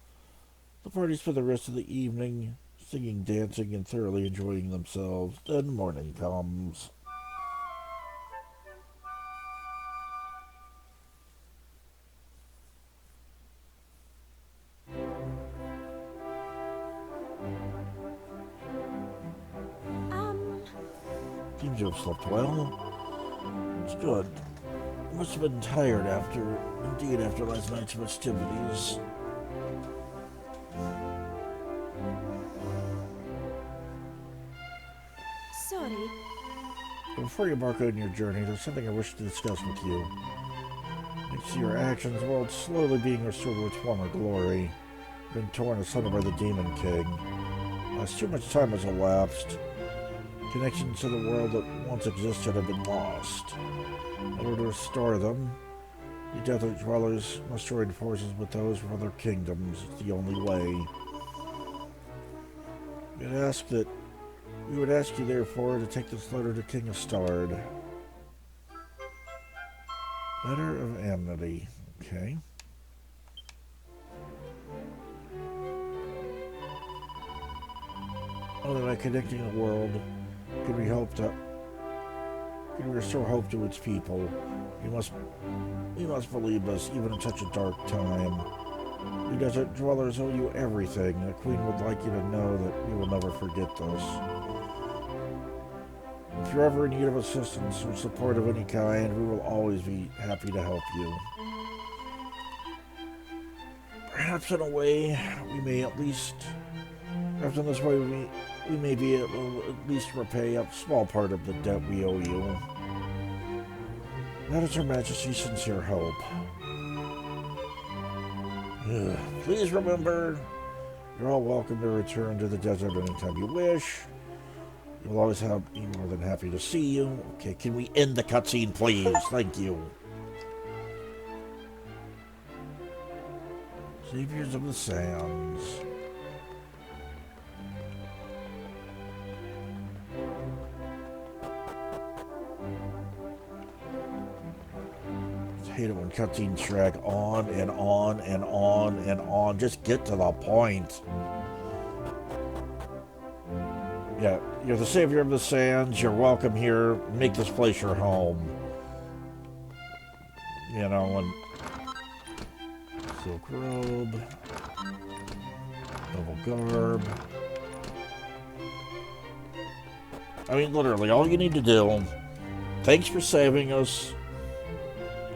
A: the party spend the rest of the evening singing, dancing, and thoroughly enjoying themselves. Then morning comes. Seems you have slept well. It's good. You must have been tired after last night's festivities.
H: Sorry.
A: Before you embark on your journey, there's something I wish to discuss with you. Thanks to your actions, the world slowly being restored to its former glory, been torn asunder by the Demon King. As too much time has elapsed, connections to the world that once existed have been lost. In order to restore them, the desert dwellers must join forces with those from other kingdoms. It's the only way. We would ask you, therefore, to take this letter to King Astard. Letter of Amity. Okay. Only by connecting the world can we restore hope to its people. You must believe this, even in such a dark time. We desert dwellers owe you everything. The Queen would like you to know that we will never forget this. If you're ever in need of assistance or support of any kind, we will always be happy to help you. Perhaps in a way, perhaps in this way we may be able to at least repay a small part of the debt we owe you. That is Her Majesty's sincere hope. Please remember, you're all welcome to return to the desert anytime you wish. We'll always be more than happy to see you. Okay, can we end the cutscene, please? Thank you. Saviors of the Sands. I hate it when cutscenes drag on and on and on and on. Just get to the point. Yeah, you're the savior of the sands. You're welcome here. Make this place your home. You know, and silk robe, noble garb. I mean, literally, all you need to do. Thanks for saving us.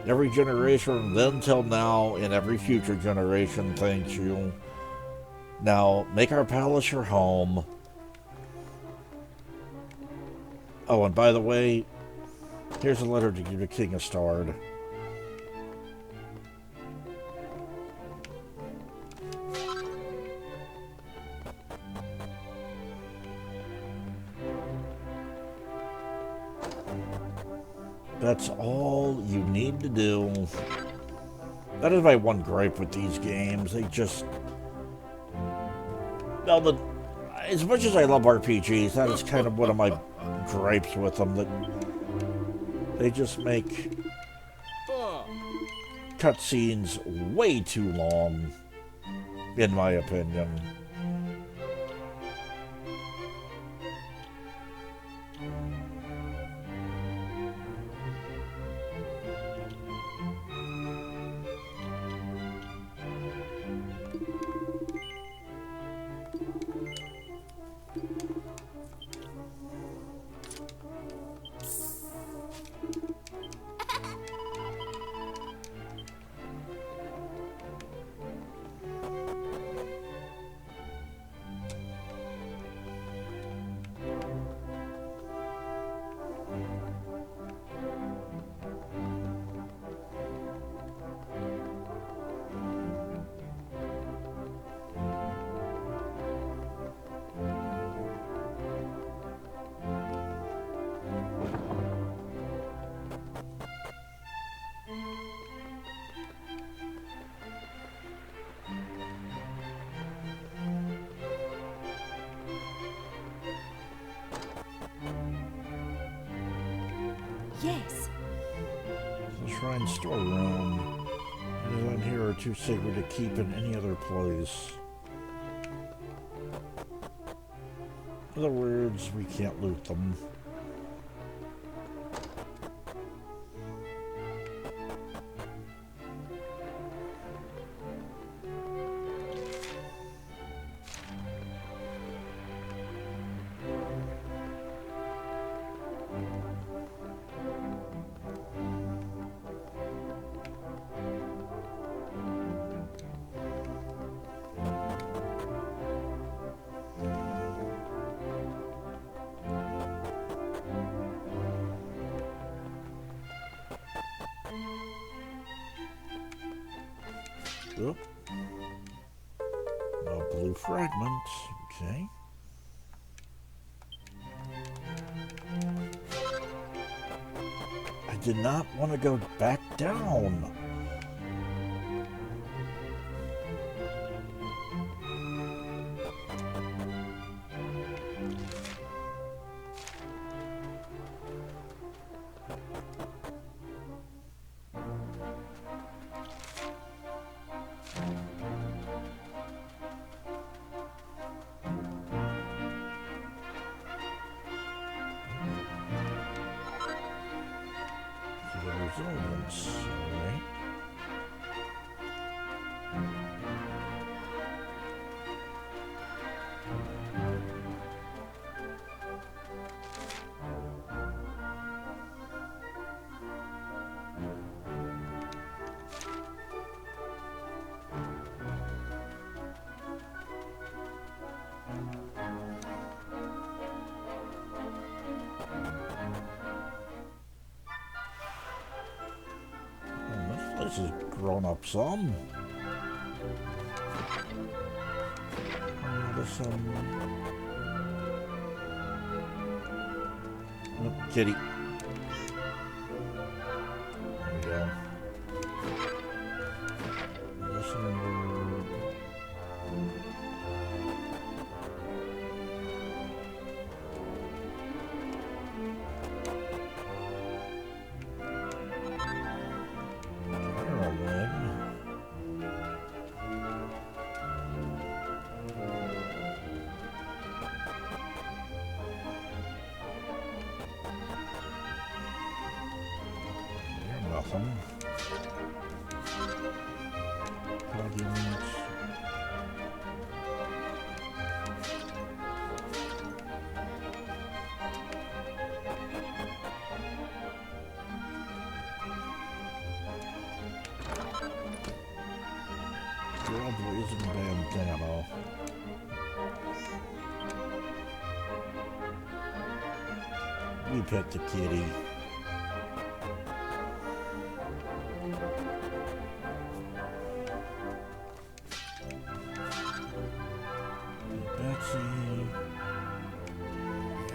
A: Every generation from then till now, and every future generation thanks you. Now, make our palace your home. Oh, and by the way, here's a letter to the King of Stard. That's all you need to do. That is my one gripe with these games. They just... Well, as much as I love RPGs, that is kind of one of my gripes with them, that they just make cutscenes way too long, in my opinion.
C: Yes.
A: The shrine storeroom. It is on here are too sacred to keep in any other place. In other words, we can't loot them. Oop. A blue fragment. Okay. I did not want to go back down. Resilience, alright. This has grown up some. There's some kitty. There we go. This number. Nothing. Arguments. Trailblazing bandana. We pet the kitty.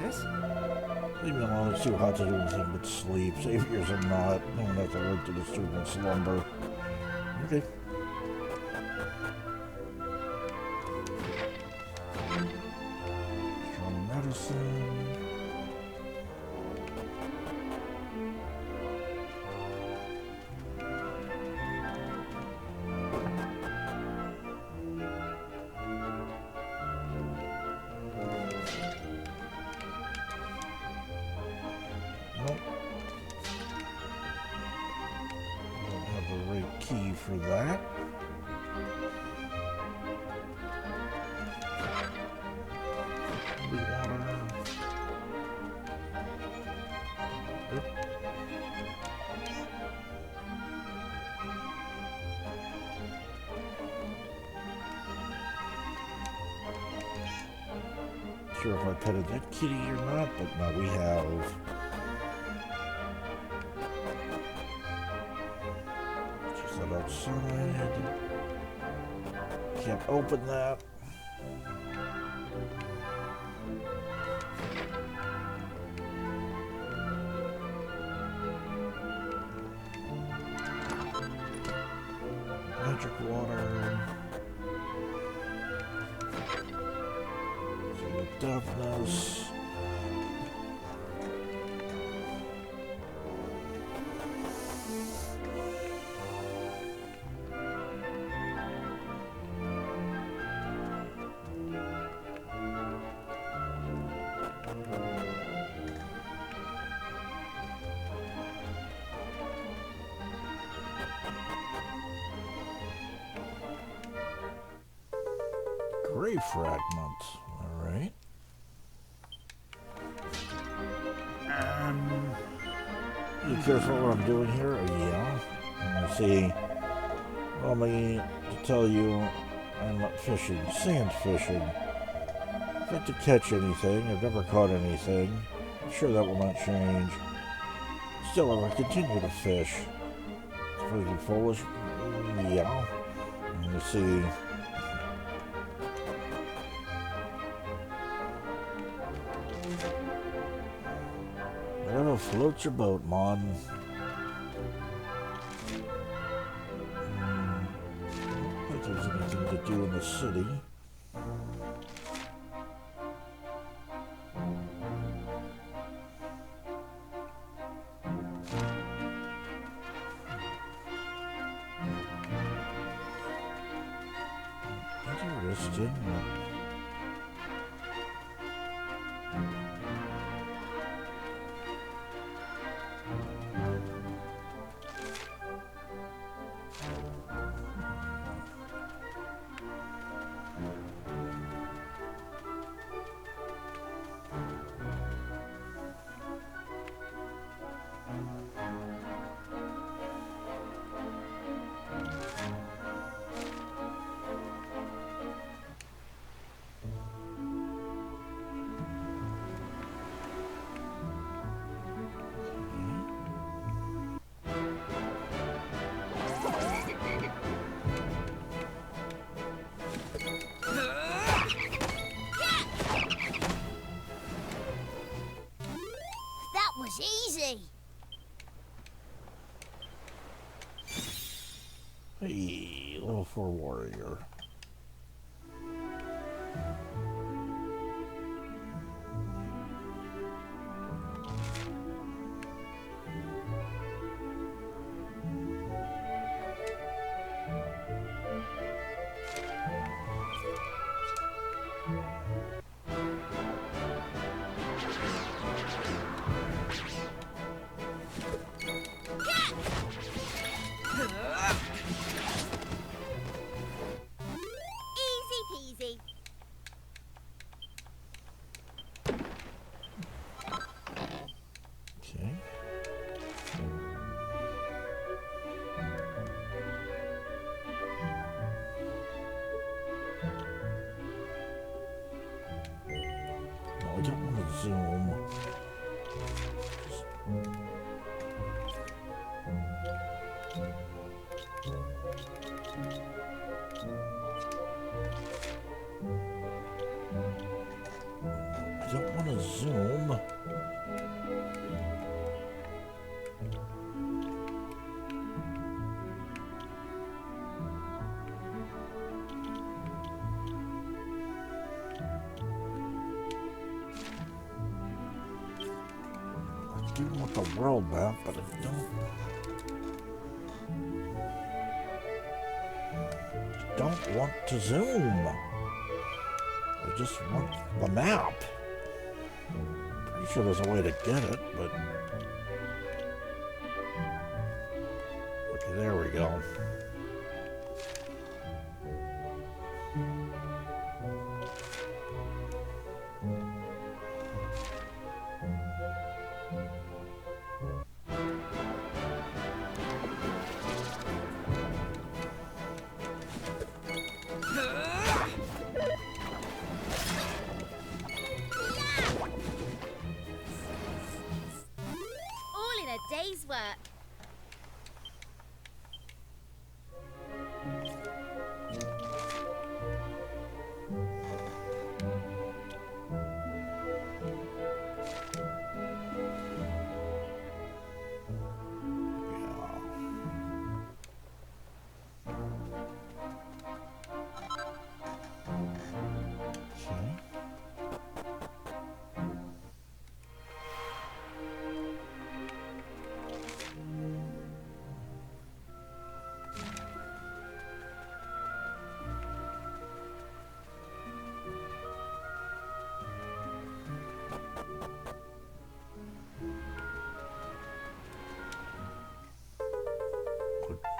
B: Yes?
A: Leave me alone. It's too hot to do anything but sleep. Saviors are not. No one has the right to disturb my slumber. Okay. Strong medicine. Key for that. Water. Yep. Sure if I petted that kitty or not, but now we have. Outside. Can't open that. Magic water. See the deafness. Gray fragment. All right. You careful what I'm doing here? Oh, yeah. Let's see. Well, me to tell you, I'm not fishing, sand fishing. If I have to catch anything, I've never caught anything. I'm sure that will not change. Still, I will continue to fish. It's pretty foolish. Yeah. Let's see. Whatever floats your boat, Mon. I don't think there's anything to do in the city. Interesting. Hey, level 4 warrior.
J: Easy peasy.
A: Okay. No, I don't want to zoom. I don't want to zoom. I do want the world map, but I don't want to zoom. I just want the map. Pretty sure there's a way to get it, but... Okay, there we go.
J: All in a day's work.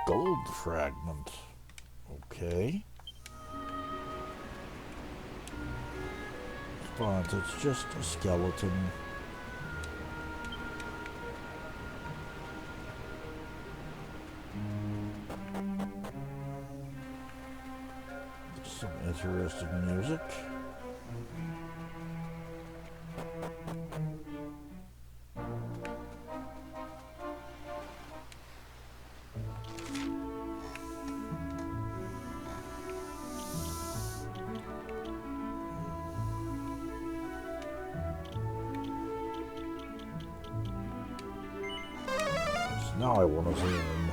J: Gold fragment. Okay. But it's just a skeleton. Some interesting music. Now I want to zoom.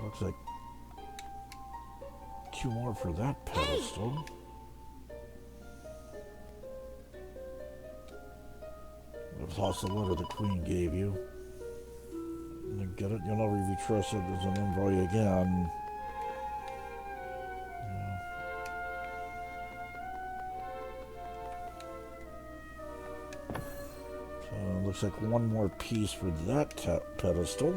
J: Looks like 2 more for that pedestal. I've lost the letter the Queen gave you. You get it? You'll never be trusted as an envoy again. So looks like 1 more piece for that pedestal.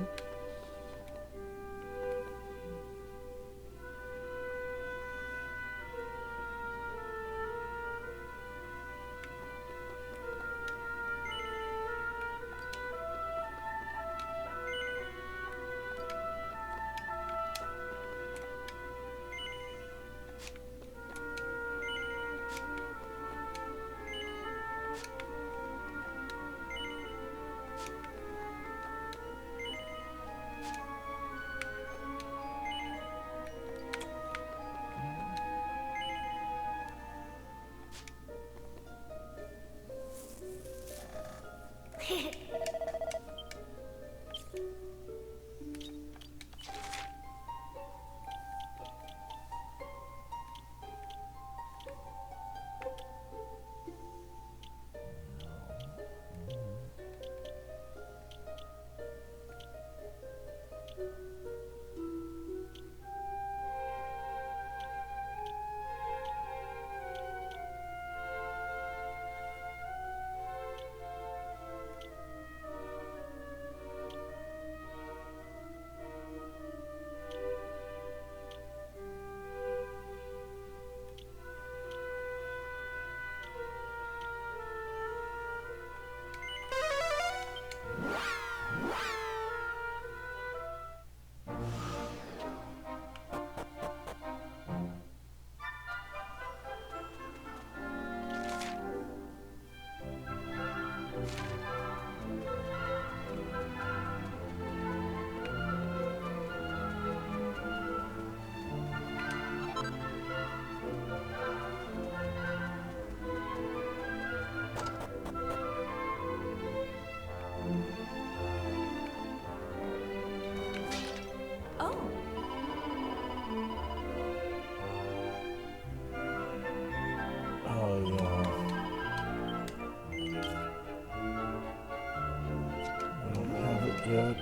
A: Yet.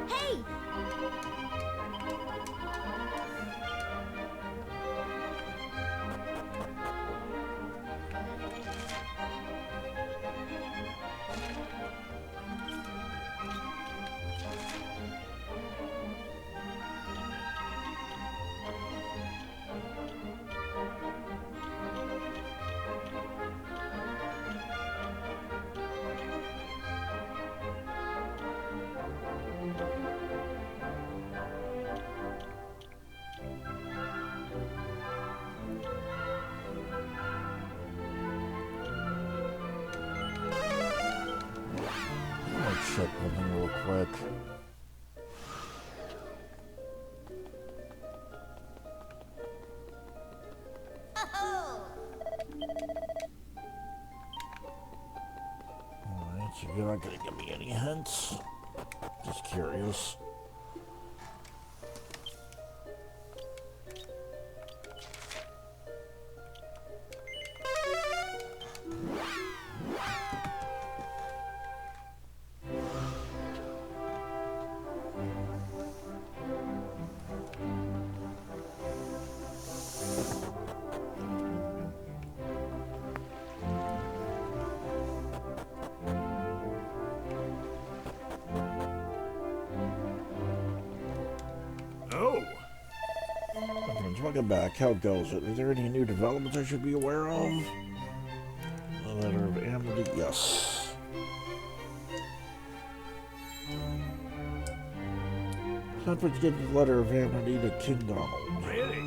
H: Hey!
A: Check one thing real quick. Alright, so you're not gonna give me any hints. Just curious. Welcome back. How goes it? Is there any new developments I should be aware of? A letter of amity? Yes. Conference gives the letter of amity to King Donald.
K: Really?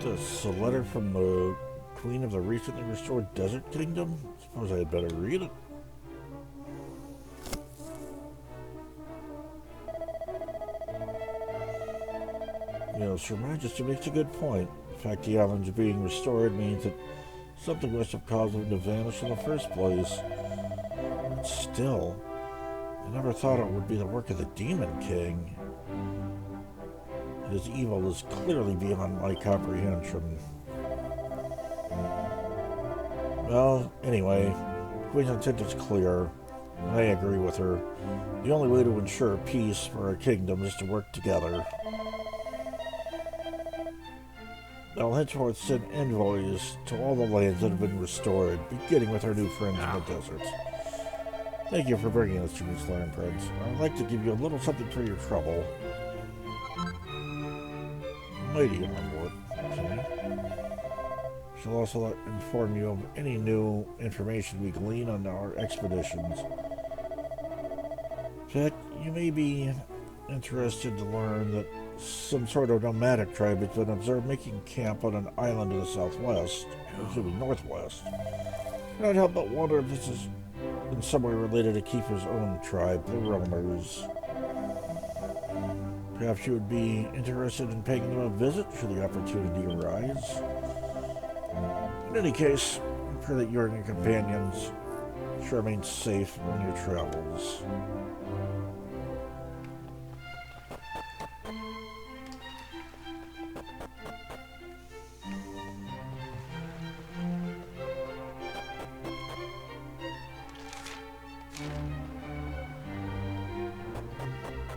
A: This a letter from the Queen of the recently restored Desert Kingdom? Suppose I had better read it. Yes, Her Majesty makes a good point. The fact the islands are being restored means that something must have caused them to vanish in the first place. But still, I never thought it would be the work of the Demon King. His evil is clearly beyond my comprehension. Well, anyway, Queen's intent is clear, and I agree with her. The only way to ensure peace for our kingdom is to work together. I'll henceforth send envoys to all the lands that have been restored, beginning with our new friends in the deserts. Thank you for bringing us to Jerusalem, Prince. I'd like to give you a little something for your trouble. Lady of my lord. Okay. She'll also inform you of any new information we glean on our expeditions. In fact, you may be interested to learn that some sort of nomadic tribe has been observed making camp on an island to the southwest, excuse me, northwest. I can't help but wonder if this is in some way related to Kiefer's own tribe, the Roamers. Perhaps you would be interested in paying them a visit should the opportunity arise. In any case, I pray that you and your companions should remain safe on your travels.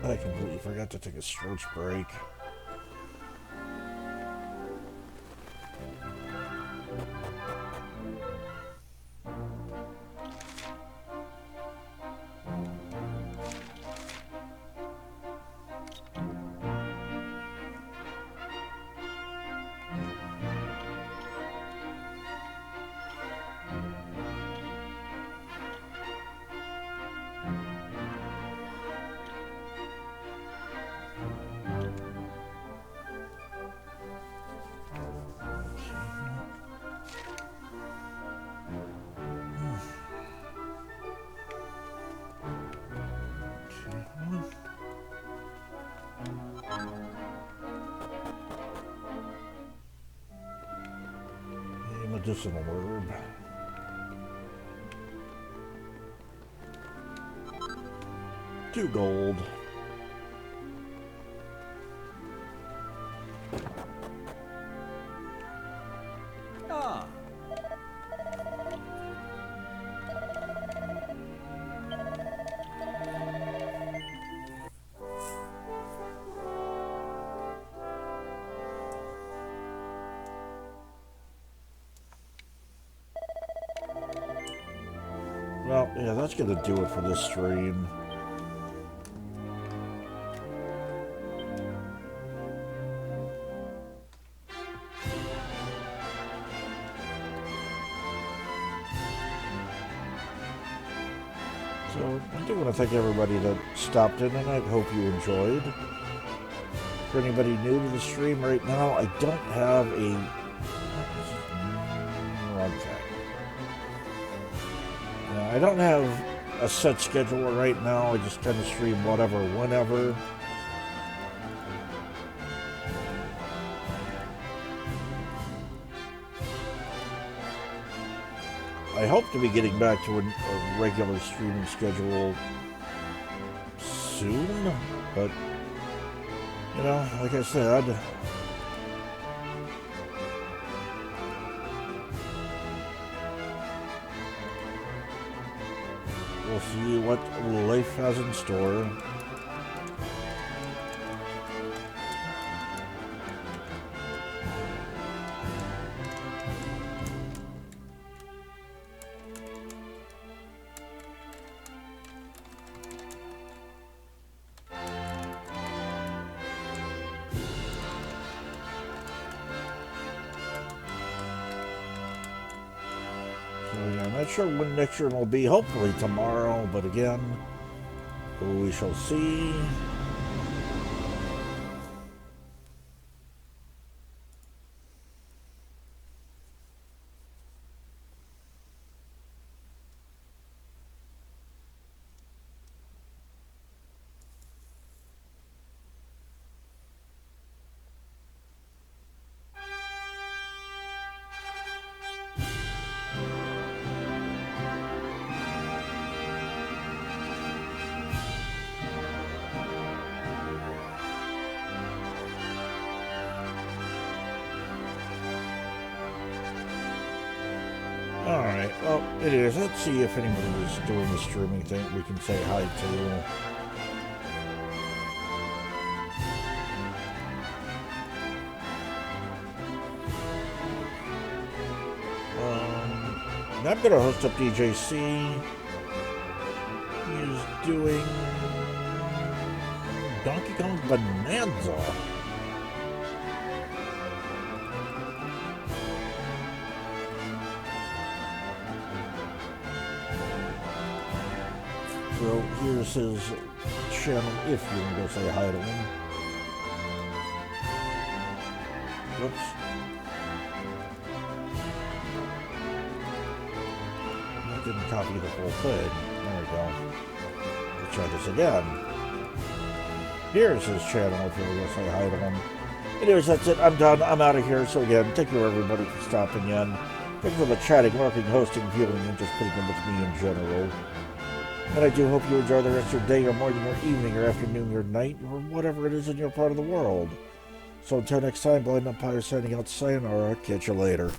A: I completely forgot to take a stretch break. Medicinal herb. $2 gold.
K: Ah.
A: Well, yeah, that's gonna do it for this stream. So, I do want to thank everybody that stopped in tonight. Hope you enjoyed. For anybody new to the stream right now, I don't have a... wrong thing. I don't have a set schedule right now. I just kind of stream whatever, whenever. I hope to be getting back to a regular streaming schedule soon, but, you know, like I said, we'll see what life has in store. I'm not sure when next year will be, hopefully tomorrow, but again, we shall see. Alright, well, it is. Let's see if anybody was doing the streaming thing we can say hi to. I'm going to host up DJC. He's doing Donkey Kong Bonanza. So here's his channel if you want to go say hi to him. Whoops. I didn't copy the whole thing. There we go. Let's try this again. Here's his channel if you want to say hi to him. Anyways, that's it. I'm done. I'm out of here. So again, thank you everybody for stopping in. Thank you for the chatting, lurking, hosting, viewing, and just putting in with me in general. And I do hope you enjoy the rest of your day, or morning, or evening, or afternoon, or night, or whatever it is in your part of the world. So until next time, Blind Empire signing out. Sayonara. Catch you later.